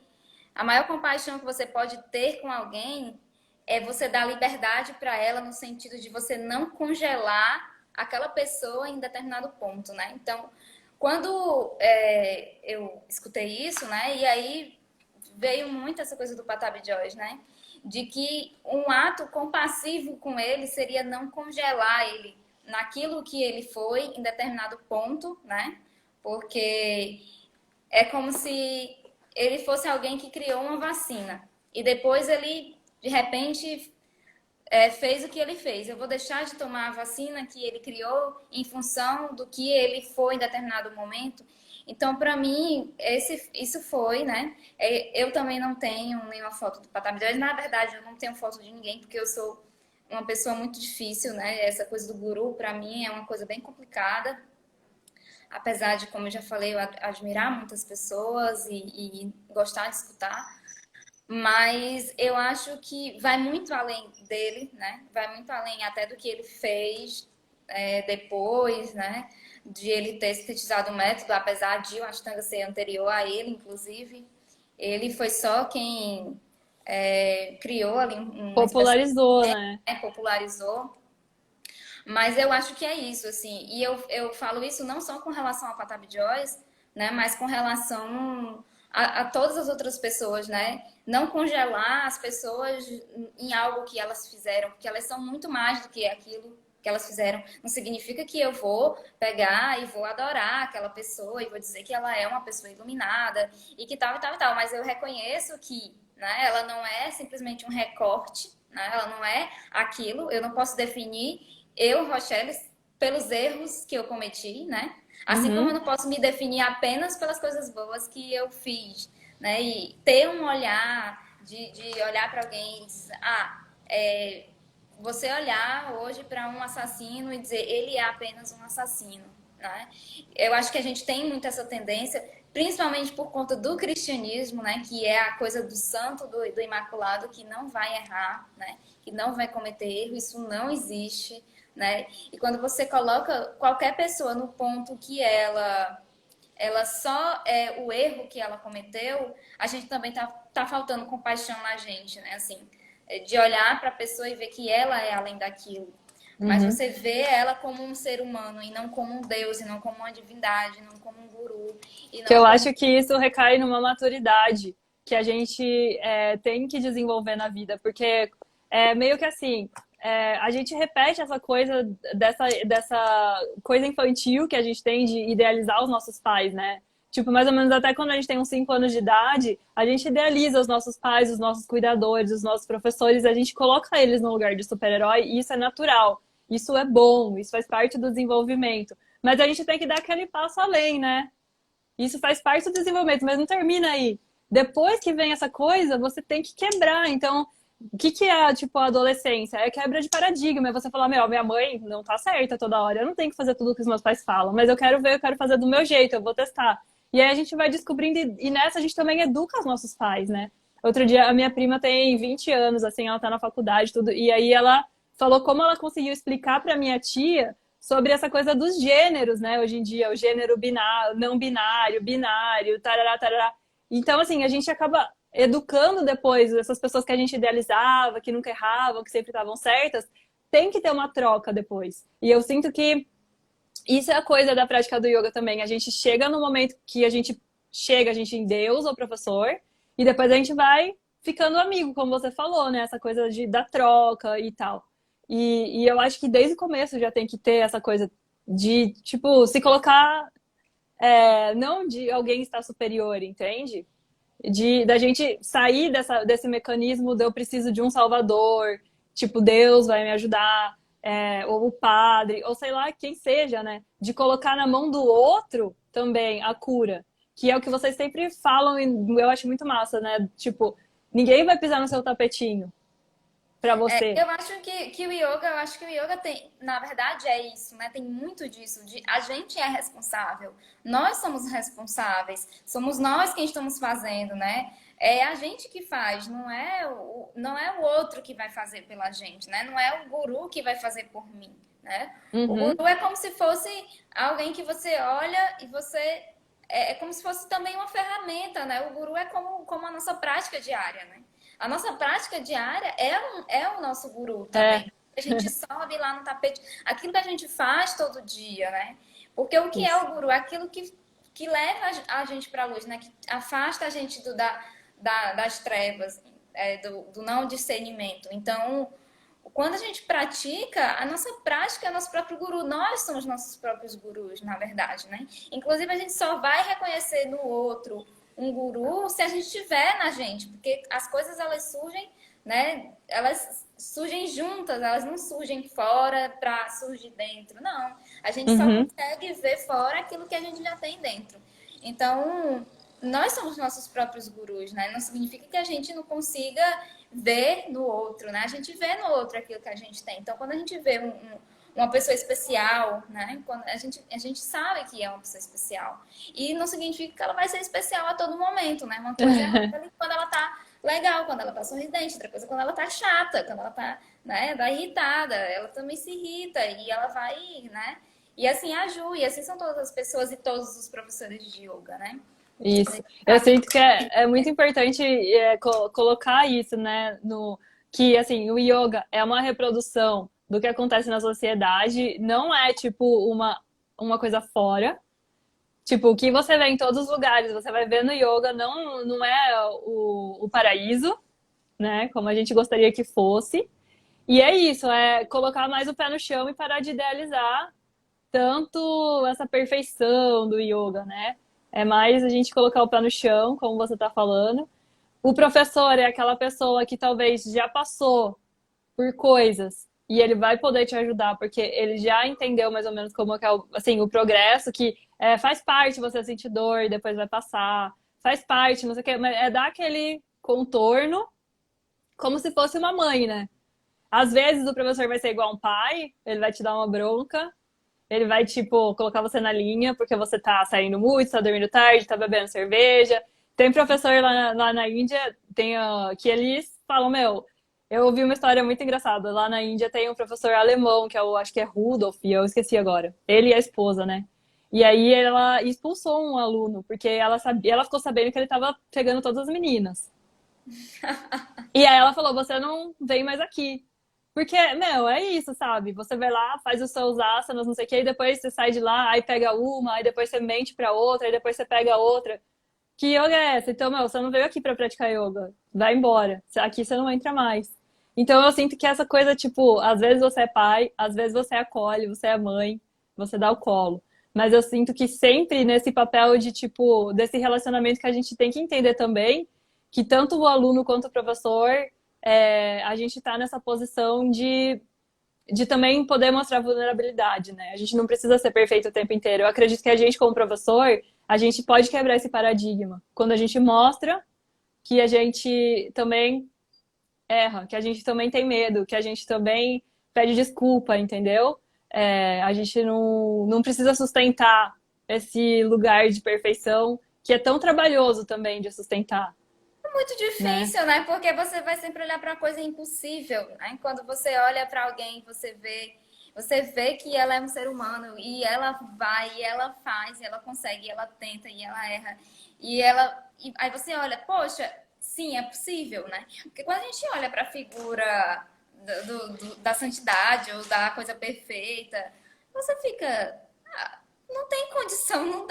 A maior compaixão que você pode ter com alguém é você dar liberdade para ela no sentido de você não congelar aquela pessoa em determinado ponto, né? Então, quando eu escutei isso, né? E aí veio muito essa coisa do Patabi Joyce, né? De que um ato compassivo com ele seria não congelar ele naquilo que ele foi em determinado ponto, né? Porque é como se ele fosse alguém que criou uma vacina e depois ele, de repente, fez o que ele fez. Eu vou deixar de tomar a vacina que ele criou em função do que ele foi em determinado momento. Então, para mim, isso foi, né? Eu também não tenho nenhuma foto do Patar Milhões. Na verdade, eu não tenho foto de ninguém, porque eu sou uma pessoa muito difícil, né? Essa coisa do guru, para mim, é uma coisa bem complicada. Apesar de, como eu já falei, eu admirar muitas pessoas e gostar de escutar. Mas eu acho que vai muito além dele, né? Vai muito além até do que ele fez depois, né? De ele ter sintetizado o método, apesar de o Ashtanga ser anterior a ele, inclusive. Ele foi só quem criou ali uma espécie Popularizou, né? de popularizou. Mas eu acho que é isso, assim. E eu falo isso não só com relação ao Patabi Joyce, né? Mas com relação a todas as outras pessoas, né? Não congelar as pessoas em algo que elas fizeram, porque elas são muito mais do que aquilo que elas fizeram. Não significa que eu vou pegar e vou adorar aquela pessoa e vou dizer que ela é uma pessoa iluminada e que tal e tal e tal. Mas eu reconheço que, né, ela não é simplesmente um recorte, né? Ela não é aquilo. Eu não posso definir eu, Rochelle, pelos erros que eu cometi, né? Assim como eu Uhum. não posso me definir apenas pelas coisas boas que eu fiz, né? E ter um olhar de olhar para alguém e dizer, você olhar hoje para um assassino e dizer ele é apenas um assassino, né? Eu acho que a gente tem muito essa tendência, principalmente por conta do cristianismo, né? Que é a coisa do santo, do imaculado, que não vai errar, né? Que não vai cometer erro, isso não existe, né? E quando você coloca qualquer pessoa no ponto que ela só é o erro que ela cometeu, a gente também tá faltando compaixão na gente, né? Assim, de olhar para a pessoa e ver que ela é além daquilo. Mas Uhum. você vê ela como um ser humano e não como um deus, e não como uma divindade, não como um guru, e Que não eu como acho que isso recai numa maturidade que a gente tem que desenvolver na vida, porque é meio que assim, a gente repete essa coisa dessa coisa infantil que a gente tem de idealizar os nossos pais, né? Tipo, mais ou menos até quando a gente tem uns 5 anos de idade, a gente idealiza os nossos pais, os nossos cuidadores, os nossos professores, a gente coloca eles no lugar de super-herói e isso é natural, isso é bom, isso faz parte do desenvolvimento. Mas a gente tem que dar aquele passo além, né? Isso faz parte do desenvolvimento, mas não termina aí. Depois que vem essa coisa, você tem que quebrar. Então, o que é, tipo, a adolescência? É quebra de paradigma. É você falar, meu, minha mãe não tá certa toda hora. Eu não tenho que fazer tudo o que os meus pais falam, mas eu quero ver, eu quero fazer do meu jeito, eu vou testar. E aí a gente vai descobrindo, e nessa a gente também educa os nossos pais, né? Outro dia, a minha prima tem 20 anos, assim, ela tá na faculdade, tudo, e aí ela falou como ela conseguiu explicar pra minha tia sobre essa coisa dos gêneros, né? Hoje em dia, o gênero binário, não binário, binário, tarará, tarará. Então, assim, a gente acaba educando depois essas pessoas que a gente idealizava, que nunca erravam, que sempre estavam certas, tem que ter uma troca depois. E eu sinto que isso é a coisa da prática do yoga também. A gente chega no momento que a gente chega, a gente em Deus ou professor, e depois a gente vai ficando amigo, como você falou, né? Essa coisa da troca e tal. E eu acho que desde o começo já tem que ter essa coisa de, tipo, se colocar, não de alguém estar superior, entende? Da gente sair desse mecanismo de eu preciso de um salvador, tipo, Deus vai me ajudar, ou o padre, ou sei lá, quem seja, né? De colocar na mão do outro também a cura, que é o que vocês sempre falam, e eu acho muito massa, né? Tipo, ninguém vai pisar no seu tapetinho pra você. Eu acho que o yoga, eu acho que o yoga tem, na verdade é isso, né? Tem muito disso, de a gente é responsável. Nós somos responsáveis, somos nós quem estamos fazendo, né? É a gente que faz, não é o outro que vai fazer pela gente, né? Não é o guru que vai fazer por mim, né? O Uhum. guru é como se fosse alguém que você olha e você é como se fosse também uma ferramenta, né? O guru é como a nossa prática diária, né? A nossa prática diária é o nosso guru também. É, A gente sobe lá no tapete, aquilo que a gente faz todo dia, né? Porque o que é isso. o guru? Aquilo que leva a gente para a luz, né? Que afasta a gente das trevas, do não discernimento. Então, quando a gente pratica, a nossa prática é o nosso próprio guru. Nós somos nossos próprios gurus, na verdade, né? Inclusive, a gente só vai reconhecer no outro um guru se a gente tiver na gente, porque as coisas elas surgem, né? Elas surgem juntas, elas não surgem fora para surgir dentro, não. A gente só Uhum. consegue ver fora aquilo que a gente já tem dentro. Então, nós somos nossos próprios gurus, né? Não significa que a gente não consiga ver no outro, né? A gente vê no outro aquilo que a gente tem. Então, quando a gente vê uma pessoa especial, né? Quando a gente sabe que é uma pessoa especial. E não significa que ela vai ser especial a todo momento, né? Uma coisa é quando ela tá legal, quando ela tá sorridente, outra coisa é quando ela tá chata, quando ela tá, né, tá irritada, ela também se irrita e ela vai, né? E assim a Ju, e assim são todas as pessoas e todos os professores de yoga, né? A Isso. gente Eu sabe sinto que é muito importante colocar isso, né? No, que, assim, o yoga é uma reprodução do que acontece na sociedade, não é, tipo, uma coisa fora. Tipo, o que você vê em todos os lugares, você vai ver no yoga, não é o paraíso, né? Como a gente gostaria que fosse. E é isso, é colocar mais o pé no chão e parar de idealizar tanto essa perfeição do yoga, né? É mais a gente colocar o pé no chão, como você está falando. O professor é aquela pessoa que talvez já passou por coisas e ele vai poder te ajudar, porque ele já entendeu mais ou menos como é o, assim, o progresso, que faz parte você sentir dor, depois vai passar, faz parte, não sei o quê, mas é dar aquele contorno como se fosse uma mãe, né? Às vezes o professor vai ser igual um pai, ele vai te dar uma bronca, ele vai, tipo, colocar você na linha porque você tá saindo muito, tá dormindo tarde, tá bebendo cerveja. Tem professor lá na Índia que eles falam, meu, eu ouvi uma história muito engraçada. Lá na Índia tem um professor alemão, que eu acho que é Rudolf, eu esqueci agora. Ele e a esposa, né? E aí ela expulsou um aluno, porque ela ficou sabendo que ele tava pegando todas as meninas. E aí ela falou, você não vem mais aqui. Porque, meu, é isso, sabe? Você vai lá, faz os seus asanas, não sei o quê, e depois você sai de lá, aí pega uma, aí depois você mente pra outra, aí depois você pega outra. Que yoga é essa? Então, meu, você não veio aqui pra praticar yoga. Vai embora. Aqui você não entra mais. Então eu sinto que essa coisa, tipo, às vezes você é pai, às vezes você acolhe, você é mãe, você dá o colo. Mas eu sinto que sempre nesse papel de, tipo, desse relacionamento que a gente tem que entender também, que tanto o aluno quanto o professor, a gente tá nessa posição de também poder mostrar vulnerabilidade, né? A gente não precisa ser perfeito o tempo inteiro. Eu acredito que a gente, como professor, a gente pode quebrar esse paradigma. Quando a gente mostra que a gente também erra, que a gente também tem medo, que a gente também pede desculpa, entendeu? A gente não precisa sustentar esse lugar de perfeição que é tão trabalhoso também de sustentar, muito né? difícil, né? Porque você vai sempre olhar para uma coisa impossível, né? Quando você olha para alguém, você vê que ela é um ser humano e ela vai, e ela faz, e ela consegue, e ela tenta, e ela erra. E aí você olha, poxa, sim, é possível, né? Porque quando a gente olha para a figura da santidade ou da coisa perfeita, você fica, ah, não tem condição, não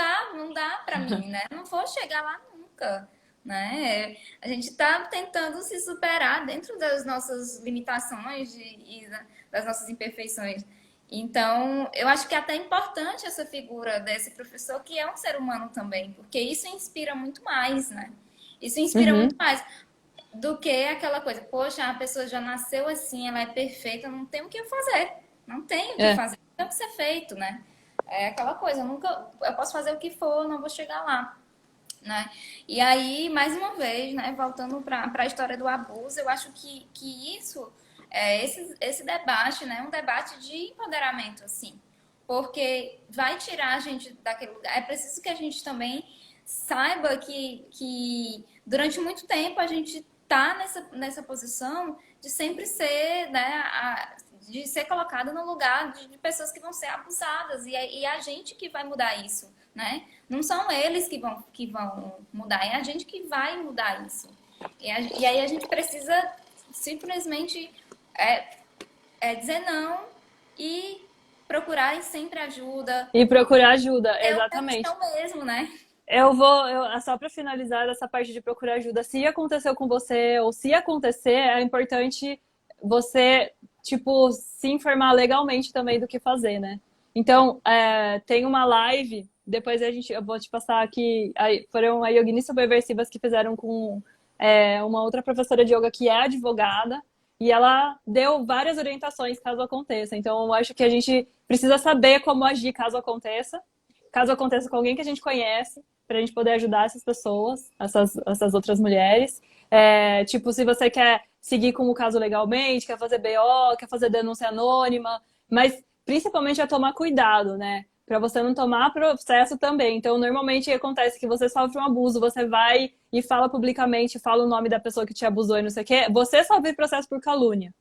dá para mim, né? Não vou chegar lá nunca, né? A gente está tentando se superar dentro das nossas limitações e das nossas imperfeições. Então, eu acho que é até importante essa figura desse professor que é um ser humano também, porque isso inspira muito mais, né? Isso inspira muito Uhum, mais do que aquela coisa, poxa, a pessoa já nasceu assim, ela é perfeita, não tem o que fazer. Não tem o que é. fazer, não tem o que ser feito, né? É aquela coisa, eu posso fazer o que for, não vou chegar lá, né? E aí, mais uma vez, né, voltando para a história do abuso, eu acho que isso, esse debate, né, é um debate de empoderamento, assim, porque vai tirar a gente daquele lugar. É preciso que a gente também saiba que durante muito tempo a gente tá nessa posição de sempre ser, né, de ser colocado no lugar de pessoas que vão ser abusadas e a gente que vai mudar isso, né? Não são eles que vão mudar, é a gente que vai mudar isso. E aí a gente precisa simplesmente dizer não e procurar sempre ajuda. E procurar ajuda, É o pé no exatamente. chão mesmo, né? Só para finalizar essa parte de procurar ajuda, se aconteceu com você ou se acontecer, é importante você tipo, se informar legalmente também do que fazer, né? Então, tem uma live, depois eu vou te passar aqui, foram a yoginis subversivas que fizeram com uma outra professora de yoga que é advogada, e ela deu várias orientações caso aconteça. Então, eu acho que a gente precisa saber como agir caso aconteça com alguém que a gente conhece, para a gente poder ajudar essas pessoas, essas outras mulheres. Tipo, se você quer seguir com o caso legalmente, quer fazer BO, quer fazer denúncia anônima, mas principalmente é tomar cuidado, né? Para você não tomar processo também. Então, normalmente acontece que você sofre um abuso, você vai e fala publicamente, fala o nome da pessoa que te abusou e não sei o quê, você sofre processo por calúnia.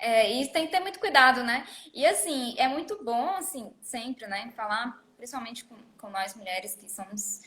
E tem que ter muito cuidado, né? E assim, é muito bom, assim, sempre, né, falar, principalmente com nós mulheres que somos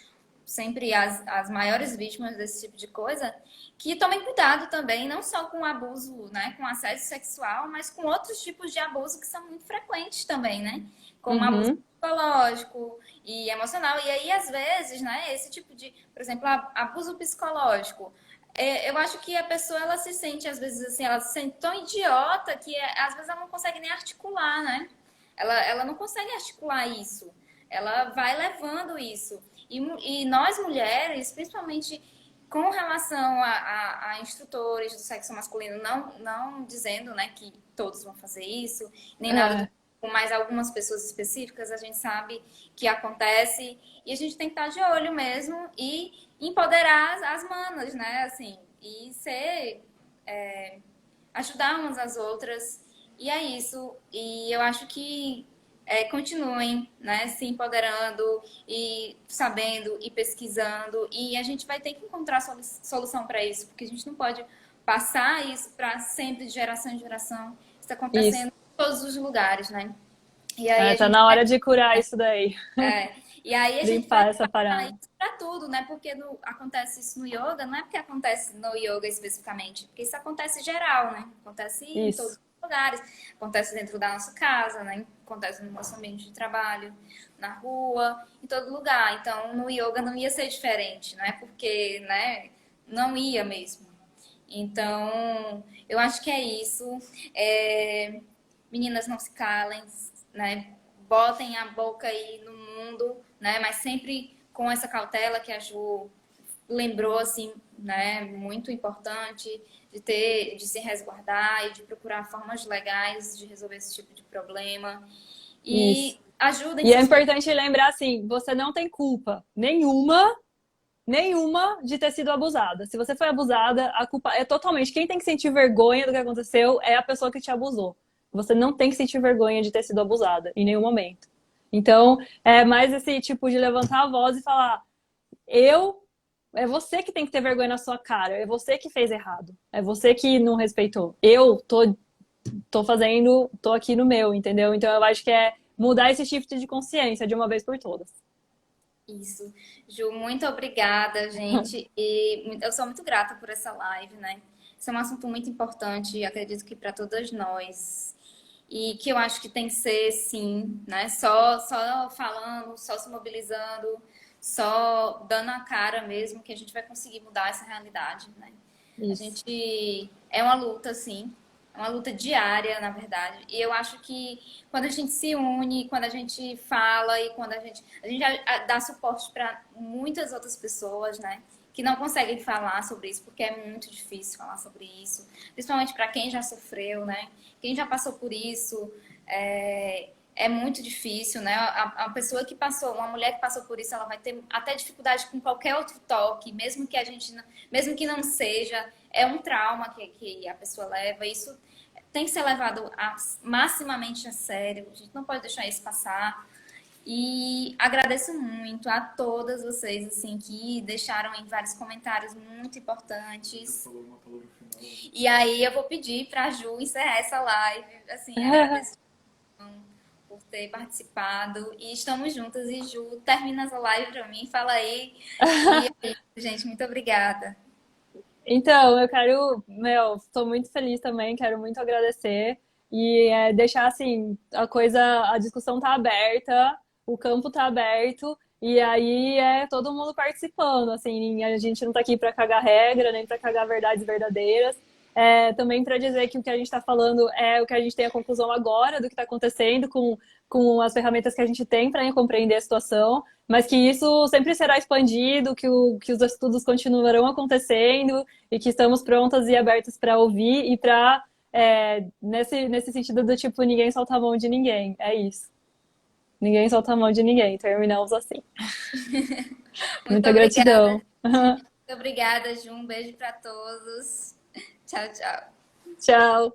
sempre as maiores vítimas desse tipo de coisa, que tomem cuidado também, não só com abuso, né, com assédio sexual, mas com outros tipos de abuso que são muito frequentes também, né? Como abuso Uhum. psicológico e emocional. E aí, às vezes, né, esse tipo de, por exemplo, abuso psicológico. Eu acho que a pessoa, ela se sente, às vezes, assim, ela se sente tão idiota que, às vezes, ela não consegue nem articular, né? Ela não consegue articular isso. Ela vai levando isso. E nós, mulheres, principalmente com relação a instrutores do sexo masculino, não dizendo, né, que todos vão fazer isso, nem nada do É, tipo, mas algumas pessoas específicas, a gente sabe que acontece e a gente tem que estar de olho mesmo e empoderar as manas, né? Assim, e ajudar umas às outras. E é isso. E eu acho que continuem, né, se empoderando e sabendo e pesquisando. E a gente vai ter que encontrar solução para isso, porque a gente não pode passar isso para sempre, de geração em geração. Isso está isso. acontecendo em todos os lugares, né? E aí a Tá gente na vai hora de curar isso daí. é, e aí a gente vai Limpar essa passar parada. isso para tudo, né? Porque acontece isso no yoga, não é porque acontece no yoga especificamente, porque isso acontece geral, né? Acontece em todos Isso. os lugares, acontece dentro da nossa casa, né? Acontece no nosso ambiente de trabalho, na rua, em todo lugar. Então, no yoga não ia ser diferente, não é porque, né? Não ia mesmo. Então, eu acho que é isso. É, Meninas, não se calem, né? Botem a boca aí no mundo, né? Mas sempre com essa cautela que a Ju lembrou, assim, né? Muito importante de se resguardar e de procurar formas legais de resolver esse tipo de problema. Isso. E ajudem E é seus importante lembrar assim, você não tem culpa nenhuma de ter sido abusada. Se você foi abusada, a culpa é totalmente. Quem tem que sentir vergonha do que aconteceu é a pessoa que te abusou. Você não tem que sentir vergonha de ter sido abusada em nenhum momento. Então, é mais esse tipo de levantar a voz e falar: eu. É você que tem que ter vergonha na sua cara. É você que fez errado. É você que não respeitou. Eu tô fazendo, tô aqui no meu, entendeu? Então eu acho que é mudar esse shift de consciência de uma vez por todas. Isso. Ju, muito obrigada, gente. E eu sou muito grata por essa live, né? Esse é um assunto muito importante, acredito que para todas nós. E que eu acho que tem que ser, sim, né? Só falando, só se mobilizando, só dando a cara mesmo, que a gente vai conseguir mudar essa realidade, né? A Isso. gente é uma luta, sim, é uma luta diária, na verdade. E eu acho que quando a gente se une, quando a gente fala e quando a gente dá suporte para muitas outras pessoas, né? Que não conseguem falar sobre isso, porque é muito difícil falar sobre isso, principalmente para quem já sofreu, né? Quem já passou por isso, é muito difícil, né? A pessoa que passou, uma mulher que passou por isso, ela vai ter até dificuldade com qualquer outro toque, mesmo que a gente, mesmo que não seja, é um trauma que a pessoa leva. Isso tem que ser levado maximamente a sério. A gente não pode deixar isso passar. E agradeço muito a todas vocês, assim, que deixaram em vários comentários muito importantes. E aí eu vou pedir para a Ju encerrar essa live. Assim, agradeço por ter participado. E estamos juntas. E Ju, termina essa live para mim, fala aí. E é isso, gente, muito obrigada. Então, eu quero, estou muito feliz também, quero muito agradecer e deixar assim, a discussão tá aberta, o campo tá aberto e aí é todo mundo participando, assim, a gente não tá aqui para cagar regra, nem para cagar verdades verdadeiras. também para dizer que o que a gente está falando é o que a gente tem a conclusão agora do que está acontecendo com as ferramentas que a gente tem para compreender a situação, mas que isso sempre será expandido, que os estudos continuarão acontecendo e que estamos prontas e abertas para ouvir e para, nesse sentido do tipo, ninguém solta a mão de ninguém. É isso. Ninguém solta a mão de ninguém. Terminamos assim. Muito Muita obrigada. gratidão. Muito obrigada, Ju. Um beijo para todos. Tchau, tchau. Tchau.